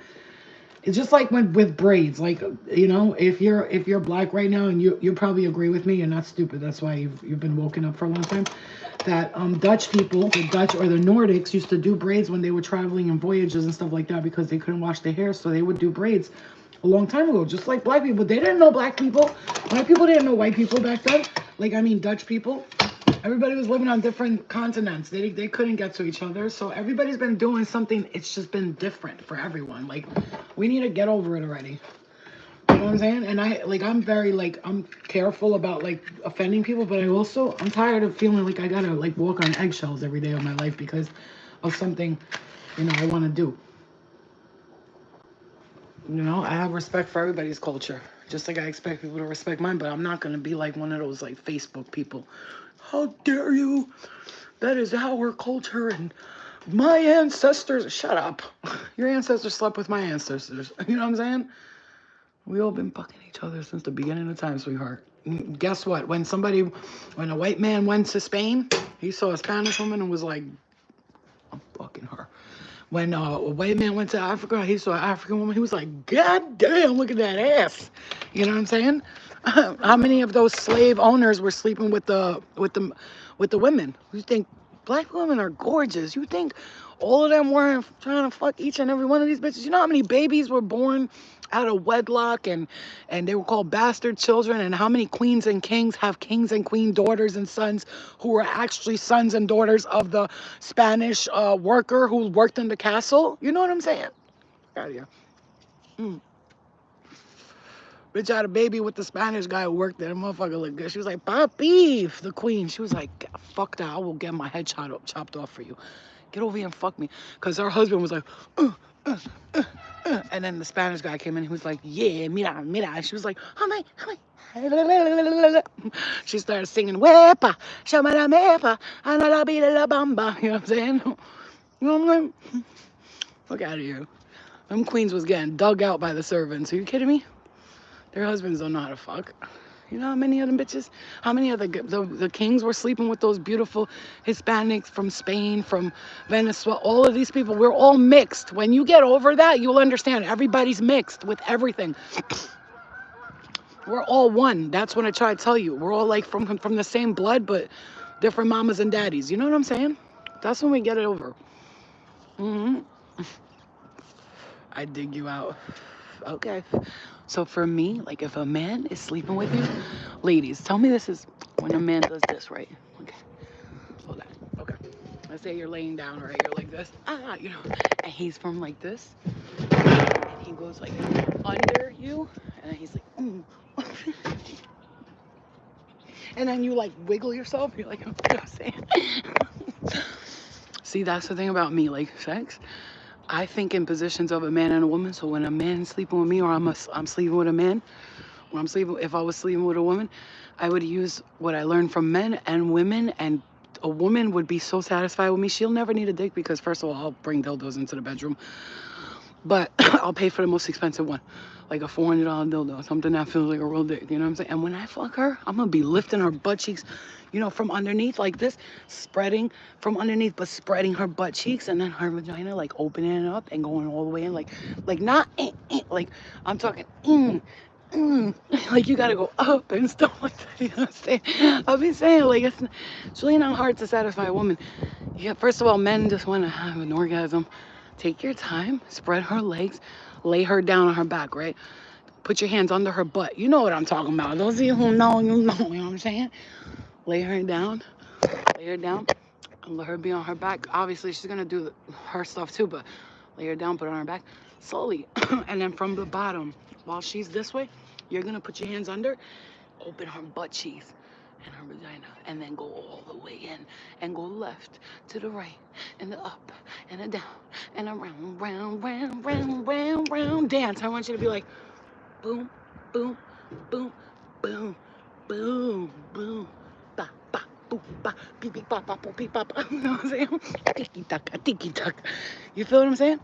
It's just like with braids. Like, you know, if you're black right now, and you probably agree with me, you're not stupid. That's why you've been woken up for a long time. That Dutch people, the Dutch or the Nordics, used to do braids when they were traveling and voyages and stuff like that because they couldn't wash their hair, so they would do braids a long time ago, just like black people. They didn't know black people. White people didn't know white people back then. Like, I mean, Dutch people. Everybody was living on different continents. They couldn't get to each other. So everybody's been doing something. It's just been different for everyone. Like, we need to get over it already. You know what I'm saying? And I'm very, like, I'm careful about, like, offending people, but I'm tired of feeling like I gotta, like, walk on eggshells every day of my life because of something, I want to do. I have respect for everybody's culture, just like I expect people to respect mine, but I'm not going to be like one of those, like, Facebook people. How dare you? That is our culture and my ancestors. Shut up. Your ancestors slept with my ancestors. You know what I'm saying? We all been fucking each other since the beginning of time, sweetheart. Guess what? When a white man went to Spain, he saw a Spanish woman and was like, I'm fucking her. When a white man went to Africa, he saw an African woman. He was like, God damn, look at that ass. You know what I'm saying? How many of those slave owners were sleeping with the women? You think black women are gorgeous? You think all of them weren't trying to fuck each and every one of these bitches? You know how many babies were born out of wedlock and they were called bastard children, and how many queens and kings have kings and queen daughters and sons who were actually sons and daughters of the Spanish worker who worked in the castle? You know what I'm saying? Out of here. Bitch had a baby with the Spanish guy who worked there. The motherfucker looked good. She was like, Papi, the queen. She was like, fuck that. I will get my head chopped off for you. Get over here and fuck me. Because her husband was like, uh, uh, uh, and then the Spanish guy came in. He was like, yeah, mira, mira. And she was like, oh my, oh my. She started singing, Wepa, shamara mepa, anarabila la bamba. You know what I'm saying? You know what I'm saying? Fuck out of here. Them queens was getting dug out by the servants. Are you kidding me? Their husbands don't know how to fuck. You know how many of them bitches? How many of the kings were sleeping with those beautiful Hispanics from Spain, from Venezuela? All of these people, we're all mixed. When you get over that, you'll understand. Everybody's mixed with everything. We're all one. That's what I try to tell you. We're all like from the same blood, but different mamas and daddies. You know what I'm saying? That's when we get it over. hmm I dig you out. Okay. So for me, like, if a man is sleeping with you, ladies, tell me this is when a man does this, right? Okay. Hold on. Okay. Let's say you're laying down, right? You're like this. And he's from like this. And he goes like under you. And then he's like, and then you like wiggle yourself. You're like, what am I saying? See, that's the thing about me, like sex. I think in positions of a man and a woman. So when a man's sleeping with me, or I'm sleeping with a man, if I was sleeping with a woman, I would use what I learned from men and women, and a woman would be so satisfied with me. She'll never need a dick because, first of all, I'll bring dildos into the bedroom, but I'll pay for the most expensive one, like a $400 dildo, something that feels like a real dick. You know what I'm saying? And when I fuck her, I'm gonna be lifting her butt cheeks, from underneath like this, spreading from underneath, but spreading her butt cheeks, and then her vagina like opening it up and going all the way in, like not like I'm talking. Like you gotta go up and stuff like that. You know what I'm saying? I'll be saying like it's really not hard to satisfy a woman. Yeah, first of all, men just want to have an orgasm. Take your time, spread her legs, lay her down on her back, right? Put your hands under her butt. You know what I'm talking about. Those of you who know, you know what I'm saying? Lay her down, and let her be on her back. Obviously, she's gonna do her stuff too, but lay her down, put her on her back, slowly. And then from the bottom, while she's this way, you're gonna put your hands under, open her butt cheeks and her vagina, and then go all the way in, and go left to the right, and the up, and the down, and around, round, round, round, round, round. Dance. I want you to be like, boom, boom, boom, boom, boom, boom, ba, ba, boom, ba, beep, beep, ba, ba, boom, beep, ba, ba. You know what I'm saying? Tiki taka, tiki taka. You feel what I'm saying?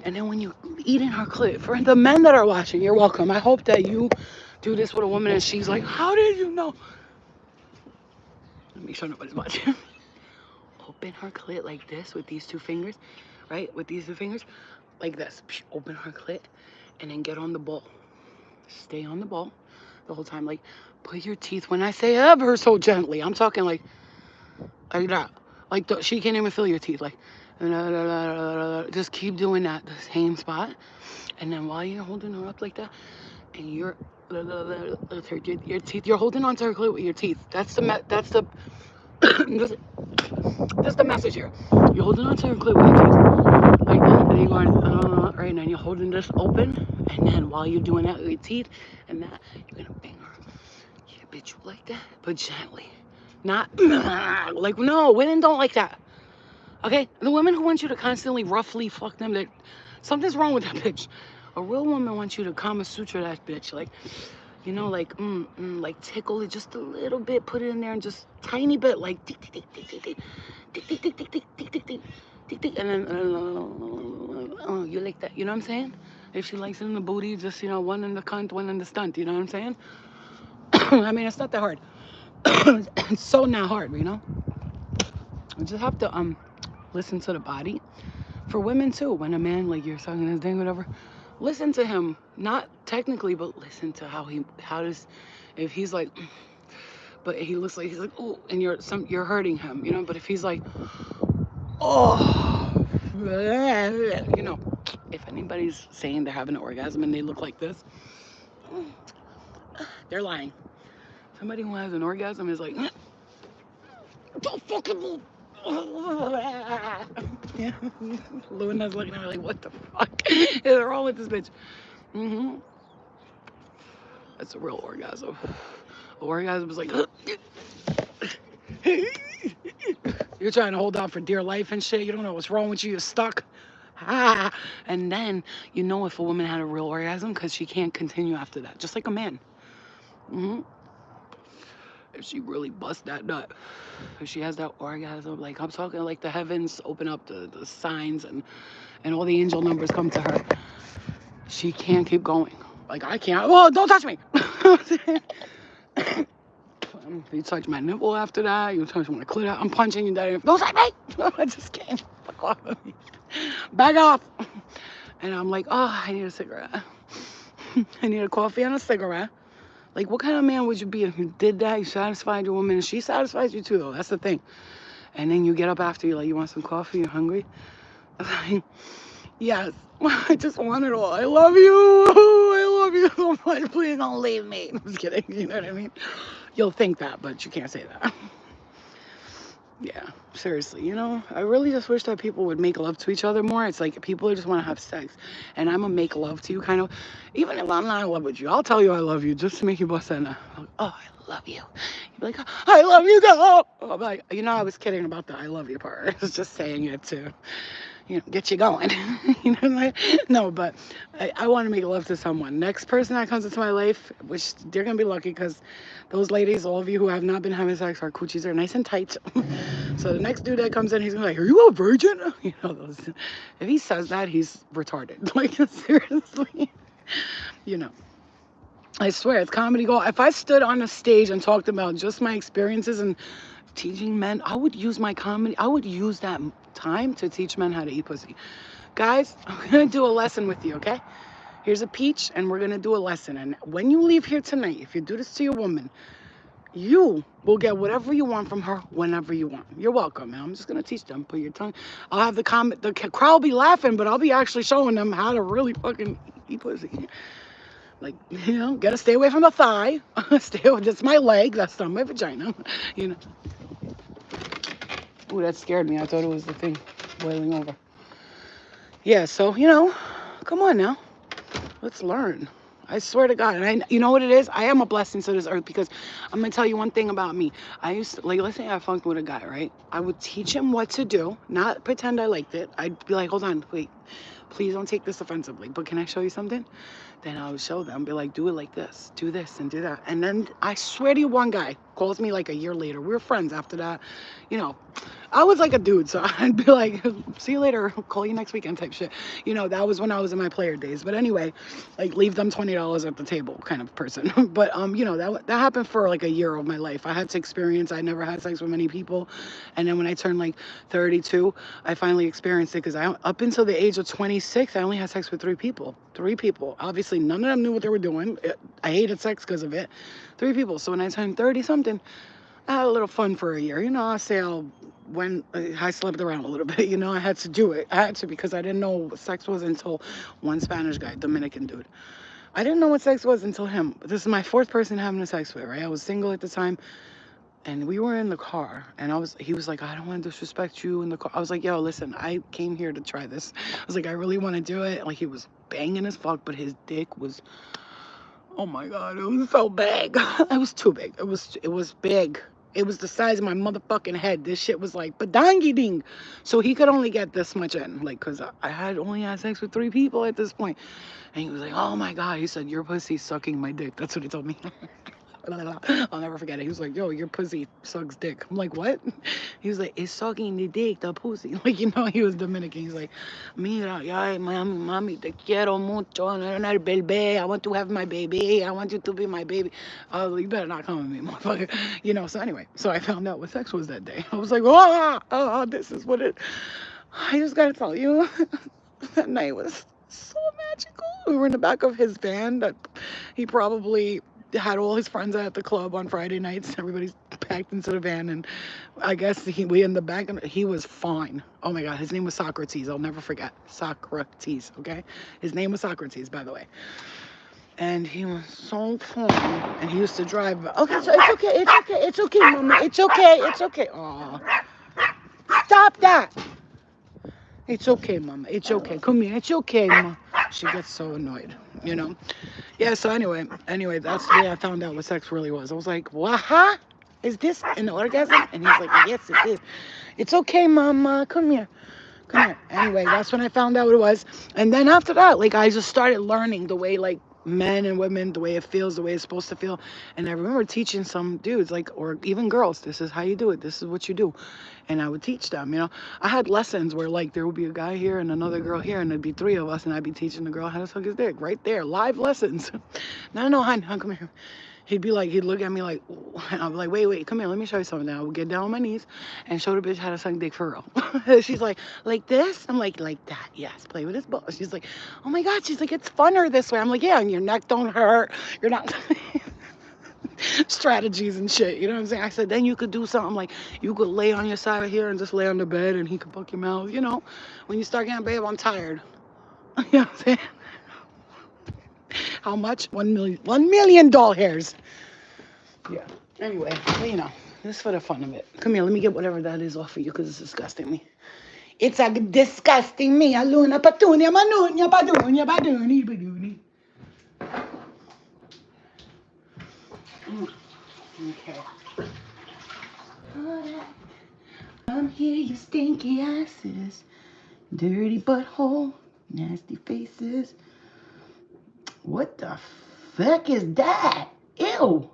And then when you eat in her clit, for the men that are watching, you're welcome. I hope that you do this with a woman and she's like, how did you know? Let me sure nobody's watching. Open her clit like this with these two fingers, right? With these two fingers. like this. Open her clit, and then get on the ball. Stay on the ball the whole time. Like, put your teeth, when I say ever so gently, I'm talking like that. Like, she can't even feel your teeth. Like, just keep doing that, the same spot. And then while you're holding her up like that, and your teeth, you're holding onto her clit with your teeth. That's the that's the message here. You're holding onto her clit with your teeth. Like that, and you're going, right now, you're holding this open, and then while you're doing that with your teeth, and that, you're gonna bang her. Yeah, bitch, you like that? But gently. Not, like, no, women don't like that. Okay? The women who want you to constantly roughly fuck them, something's wrong with that bitch. A real woman wants you to Kama Sutra that bitch. Like, like tickle it just a little bit, put it in there and just tiny bit, like tick, tick, tick, tick, tick, tick, tick, tick, tick, tick, tick, tick, tick, tick, tick, tick, and then, you like that, you know what I'm saying? If she likes it in the booty, just, one in the cunt, one in the stunt, you know what I'm saying? I mean, it's not that hard. It's so not hard, You just have to, listen to the body. For women too, when a man, like, you're sucking his dick, whatever, listen to him, not technically, but listen to if he's like, but he looks like he's like, oh, and you're hurting him, but if he's like, oh, if anybody's saying they're having an orgasm and they look like this, they're lying. Somebody who has an orgasm is like, don't fucking move. Yeah, Luna's looking at me like, what the fuck is wrong with this bitch? That's a real orgasm. Orgasm is like, you're trying to hold out for dear life and shit. You don't know what's wrong with you. You're stuck. And then if a woman had a real orgasm because she can't continue after that, just like a man. If she really busts that nut, if she has that orgasm, like I'm talking like the heavens open up, the signs and all the angel numbers come to her, she can't keep going. Like I can't. Well, don't touch me. You touch my nipple after that, you touch my clit, I'm punching you down. Don't touch me. I just can't. Fuck off of me. Back off. And I'm like, oh, I need a cigarette. I need a coffee and a cigarette. Like, what kind of man would you be if you did that? You satisfied your woman, and she satisfies you too, though. That's the thing. And then you get up after, you like, you want some coffee? You're hungry? Like, yes, I just want it all. I love you. I love you so much. Please don't leave me. I'm just kidding. You know what I mean? You'll think that, but you can't say that. Yeah, seriously, I really just wish that people would make love to each other more. It's like people just want to have sex, and I'm gonna make love to you, kind of. Even if I'm not in love with you, I'll tell you I love you just to make you bust that nut. Like, oh, I love you. You'd be like, I love you, though. I'm like, I was kidding about the I love you part. I was just saying it to, get you going. No, but I want to make love to someone. Next person that comes into my life, which they're gonna be lucky because those ladies, all of you who have not been having sex, our coochies are nice and tight. So the next dude that comes in, he's gonna be like, are you a virgin? If he says that, he's retarded. Like, seriously. I swear, it's comedy gold. If I stood on a stage and talked about just my experiences and teaching men, I would use my comedy. I would use that time to teach men how to eat pussy. Guys, I'm gonna do a lesson with you, okay? Here's a peach, and we're gonna do a lesson. And when you leave here tonight, if you do this to your woman, you will get whatever you want from her whenever you want. You're welcome, man. I'm just gonna teach them. Put your tongue. I'll have the crowd will be laughing, but I'll be actually showing them how to really fucking eat pussy. Like, gotta stay away from the thigh. Stay away. That's my leg. That's not my vagina. Ooh, that scared me. I thought it was the thing boiling over. Yeah, so, come on now. Let's learn. I swear to God. And you know what it is? I am a blessing to this earth because I'm going to tell you one thing about me. I used to, let's say I funked with a guy, right? I would teach him what to do, not pretend I liked it. I'd be like, hold on, wait. Please don't take this offensively, but can I show you something? Then I would show them, be like, do it like this, do this and do that. And then I swear to you, one guy calls me like a year later. We were friends after that. I was like a dude, so I'd be like, see you later, call you next weekend type shit. That was when I was in my player days. But anyway, like leave them $20 at the table kind of person. But, that happened for like a year of my life. I had to experience, I never had sex with many people. And then when I turned like 32, I finally experienced it because up until the age of 26, 26, I only had sex with 3 people. 3 people. Obviously, none of them knew what they were doing. I hated sex because of it. 3 people. So when I turned 30 something, I had a little fun for a year. I say I slept around a little bit. I had to do it. I had to because I didn't know what sex was until one Spanish guy, Dominican dude. I didn't know what sex was until him. This is my 4th person having a sex with, right? I was single at the time. And we were in the car, and he was like, I don't want to disrespect you in the car. I was like, yo, listen, I came here to try this. I was like, I really want to do it. Like, he was banging as fuck, but his dick was, oh my God, it was so big. It was too big. It was big. It was the size of my motherfucking head. This shit was like, badangi ding. So he could only get this much in, like, because I had only had sex with 3 people at this point. And he was like, oh my God. He said, your pussy's sucking my dick. That's what he told me. I'll never forget it. He was like, yo, your pussy sucks dick. I'm like, what? He was like, it's sucking the dick, the pussy. Like, he was Dominican. He's like, mira, ay, mami, te quiero mucho. Bebé. I want to have my baby. I want you to be my baby. I was like, you better not come with me, motherfucker. So anyway, so I found out what sex was that day. I was like, this is what it, I just gotta tell you, that night was so magical. We were in the back of his van that he probably had all his friends at the club on Friday nights. Everybody's packed into the van, and I guess we in the back, and he was fine. Oh my God, his name was Socrates. I'll never forget. Socrates, okay? His name was Socrates, by the way. And he was so fun, and he used to drive. Okay, so it's okay, mama. It's okay. Aw, stop that. It's okay, mama. It's okay. Come here. It's okay, mama. She gets so annoyed. Yeah, so anyway, that's the way I found out what sex really was. I was like, what? Huh? Is this an orgasm? And he's like, yes, it is. It's okay, mama. Come here. Anyway, that's when I found out what it was. And then after that, like, I just started learning the way, like, men and women, the way it feels, the way it's supposed to feel. And I remember teaching some dudes, like, or even girls, this is how you do it. This is what you do. And I would teach them. I had lessons where, like, there would be a guy here and another girl here, and there'd be 3 of us, and I'd be teaching the girl how to suck his dick right there, live lessons. No, hon, come here. He'd look at me like, and I'd be like, wait, come here, let me show you something. Now I would get down on my knees and show the bitch how to suck dick for real. She's like this? I'm like that, yes, play with his balls. She's like, oh my God, she's like, it's funner this way. I'm like, yeah, and your neck don't hurt. You're not... strategies and shit, you know what I'm saying? I said, then you could do something like, you could lay on your side right here and just lay on the bed, and he could fuck your mouth, when you start getting, babe, I'm tired. You know what I'm saying? How much? 1 million doll hairs. Yeah. Anyway, but just for the fun of it. Come here, let me get whatever that is off of you, because it's disgusting me. It's a disgusting me. Aluna patunia manunya badunya baduni baduni. Okay. Come here, you stinky asses. Dirty butthole. Nasty faces. What the fuck is that? Ew.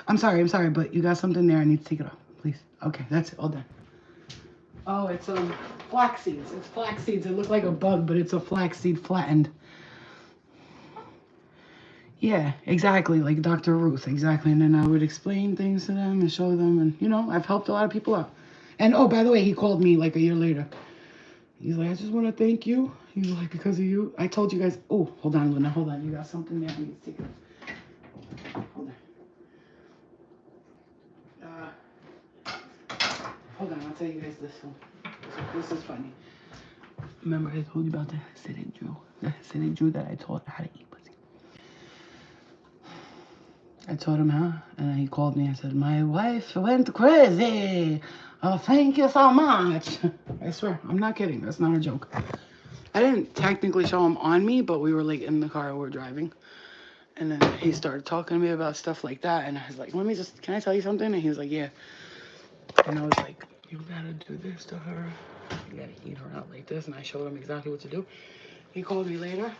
I'm sorry, but you got something there. I need to take it off, please. Okay, that's it. All done. Oh, it's flax seeds. It's flax seeds. It looks like a bug, but it's a flax seed flattened. Yeah, exactly, like Dr. Ruth, exactly. And then I would explain things to them and show them, and I've helped a lot of people out. And oh, by the way, he called me like a year later. He's like, I just want to thank you. He's like, because of you, I told you guys. Oh, hold on, Luna, hold on. You got something there. I need to take it. Hold on, I'll tell you guys this one. This is funny. Remember I told you about the Hasidic Jew? The Hasidic Jew that I taught how to eat pussy. I taught him how, and he called me and said, my wife went crazy. Oh, thank you so much. I swear, I'm not kidding. That's not a joke. I didn't technically show him on me, but we were like in the car, we were driving. And then he started talking to me about stuff like that. And I was like, can I tell you something? And he was like, yeah. And I was like, you gotta do this to her. You gotta eat her out like this. And I showed him exactly what to do. He called me later.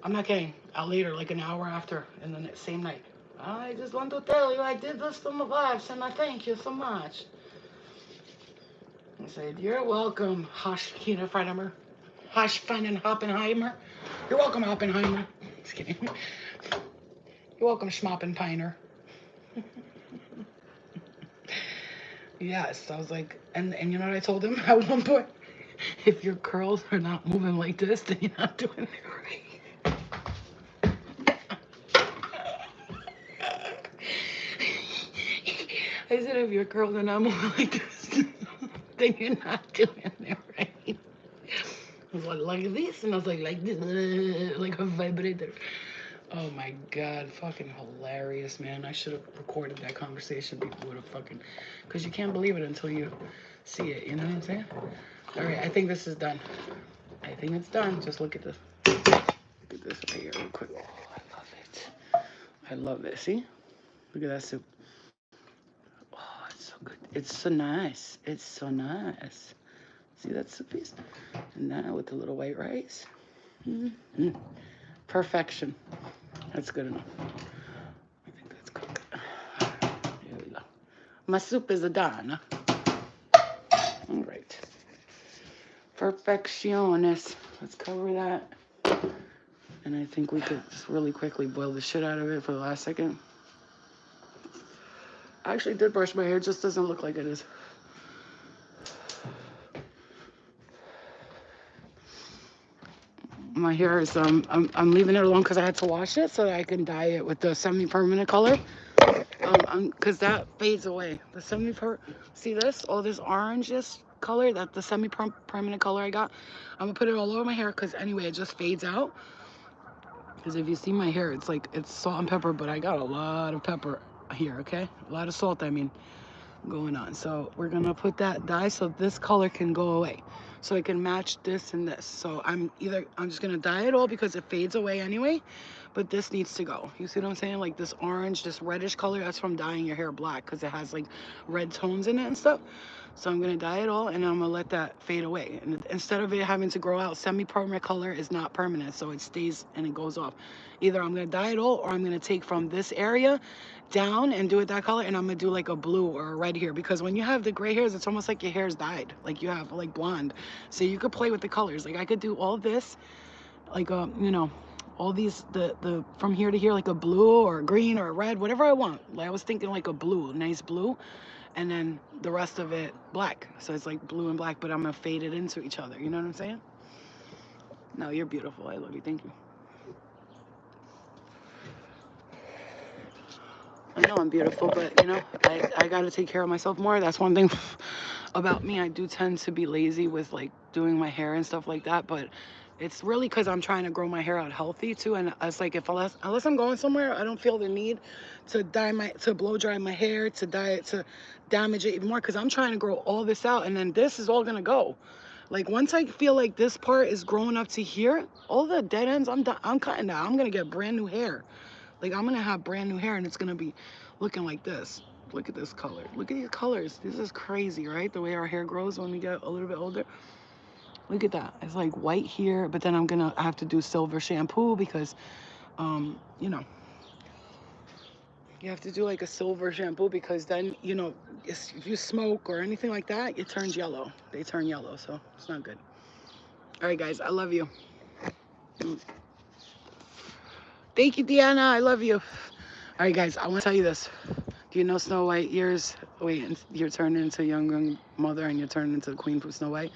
I'm not kidding. Later, like an hour after, and the same night. I just want to tell you, I did this to my wife, and I thank you so much. I said, you're welcome, Hoppenheimer. You're welcome, Oppenheimer. Just kidding. You're welcome, Schmoppenpeiner. Yes, I was like, and you know what I told him at one point? If your curls are not moving like this, then you're not doing it right. I said, if your curls are not moving like this, then you're not doing it right. I was like this, and I was like this, like a vibrator. Oh my god, fucking hilarious, man. I should have recorded that conversation. People would have fucking, because you can't believe it until you see it, you know what I'm saying? All right, I think this is done. I think it's done. Just look at this. Look at this right here real quick. Oh, I love it. I love it. See? Look at that soup. Oh, it's so good. It's so nice. It's so nice. See that soup piece? And now with the little white rice. Mm-hmm. Perfection. That's good enough. I think that's cooked. Here we go. My soup is done. All right. Perfecciones. Let's cover that. And I think we could just really quickly boil the shit out of it for the last second. I actually did brush my hair. It just doesn't look like it is. My hair is, I'm leaving it alone because I had to wash it so that I can dye it with the semi-permanent color. Because that fades away. The see this? All this orange color, that the semi-permanent color I got. I'm gonna put it all over my hair because anyway, it just fades out. Because if you see my hair, it's like, it's salt and pepper, but I got a lot of pepper here, okay? A lot of salt, I mean, going on. So we're gonna put that dye so this color can go away. So it can match this and this. So I'm just gonna dye it all because it fades away anyway, but this needs to go. You see what I'm saying? Like this orange, this reddish color, that's from dyeing your hair black because it has like red tones in it and stuff. So I'm gonna dye it all and I'm gonna let that fade away. And instead of it having to grow out, semi-permanent color is not permanent, so it stays and it goes off. Either I'm gonna dye it all or I'm gonna take from this area down and do it that color, and I'm gonna do like a blue or a red here, because when you have the gray hairs, it's almost like your hair's dyed, like you have like blonde. So you could play with the colors. Like I could do all this, like you know, all these the from here to here, like a blue or a green or a red, whatever I want. Like I was thinking like a blue, nice blue, and then the rest of it black. So it's like blue and black, but I'm gonna fade it into each other. You know what I'm saying? No, you're beautiful. I love you. Thank you. I know I'm beautiful, but you know, I gotta take care of myself more. That's one thing about me. I do tend to be lazy with like doing my hair and stuff like that, but it's really because I'm trying to grow my hair out healthy too. And it's like unless I'm going somewhere, I don't feel the need to blow dry my hair, to dye it, to damage it even more, because I'm trying to grow all this out, and then this is all gonna go. Like once I feel like this part is growing up to here, all the dead ends, I'm cutting that. I'm gonna get brand new hair. Like I'm gonna have brand new hair and it's gonna be looking like this. Look at this color. Look at these colors. This is crazy, right? The way our hair grows when we get a little bit older. Look at that. It's like white here, but then I have to do silver shampoo because, you know, you have to do like a silver shampoo because then, you know, if you smoke or anything like that, it turns yellow. They turn yellow, so it's not good. All right, guys, I love you. Thank you, Deanna. I love you. All right, guys, I want to tell you this. Do you know Snow White you're turning into a young mother and you're turning into the queen from Snow White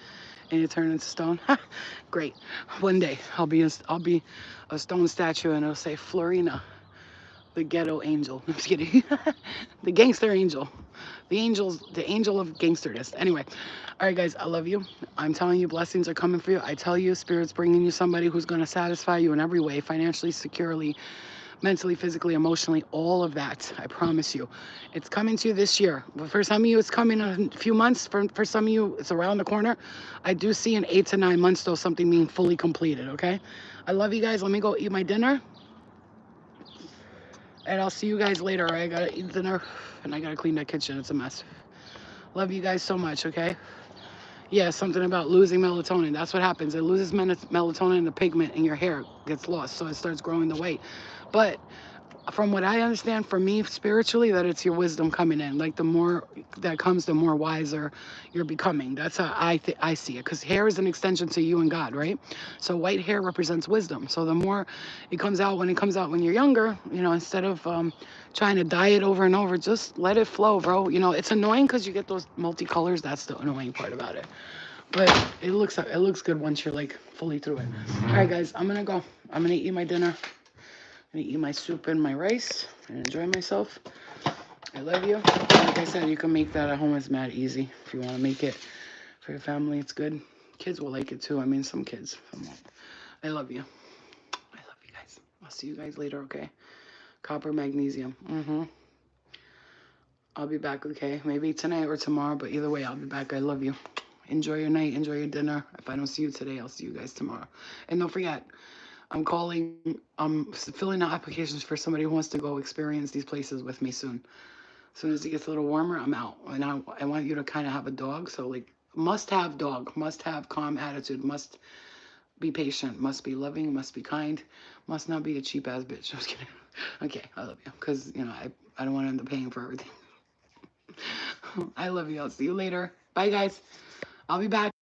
and you're turning into stone? Great. One day I'll be a stone statue and it'll say Florina, the ghetto angel. I'm just kidding. The gangster angel. The angel of gangsterness. Anyway, all right, guys, I love you. I'm telling you, blessings are coming for you. I tell you, Spirit's bringing you somebody who's going to satisfy you in every way, financially, securely, mentally, physically, emotionally, all of that. I promise you. It's coming to you this year. For some of you, it's coming in a few months. For some of you, it's around the corner. I do see in 8 to 9 months, though, something being fully completed, okay? I love you guys. Let me go eat my dinner. And I'll see you guys later. Right? I gotta eat dinner and I gotta clean that kitchen. It's a mess. Love you guys so much, okay? Yeah, something about losing melatonin. That's what happens. It loses melatonin and the pigment in your hair gets lost. So it starts growing the weight. But from what I understand, for me spiritually, that it's your wisdom coming in. Like the more that comes, the more wiser you're becoming. That's how I see it. Because hair is an extension to you and God, right? So white hair represents wisdom. So the more it comes out when you're younger, you know, instead of trying to dye it over and over, just let it flow, bro. You know, it's annoying because you get those multicolors. That's the annoying part about it. But it looks good once you're like fully through it. All right, guys, I'm gonna go. I'm gonna eat my dinner. I'm gonna eat my soup and my rice and enjoy myself. I love you. Like I said, you can make that at home. It's mad easy. If you want to make it for your family, it's good. Kids will like it too. I mean, some kids. Some won't. I love you. I love you guys. I'll see you guys later, okay? Copper, magnesium. I'll be back, okay? Maybe tonight or tomorrow, but either way, I'll be back. I love you. Enjoy your night. Enjoy your dinner. If I don't see you today, I'll see you guys tomorrow. And don't forget, I'm filling out applications for somebody who wants to go experience these places with me soon. As soon as it gets a little warmer, I'm out. And I want you to kind of have a dog. So, like, must have dog, must have calm attitude, must be patient, must be loving, must be kind, must not be a cheap ass bitch. I'm just kidding. Okay, I love you. Because, I don't want to end up paying for everything. I love you. I'll see you later. Bye, guys. I'll be back.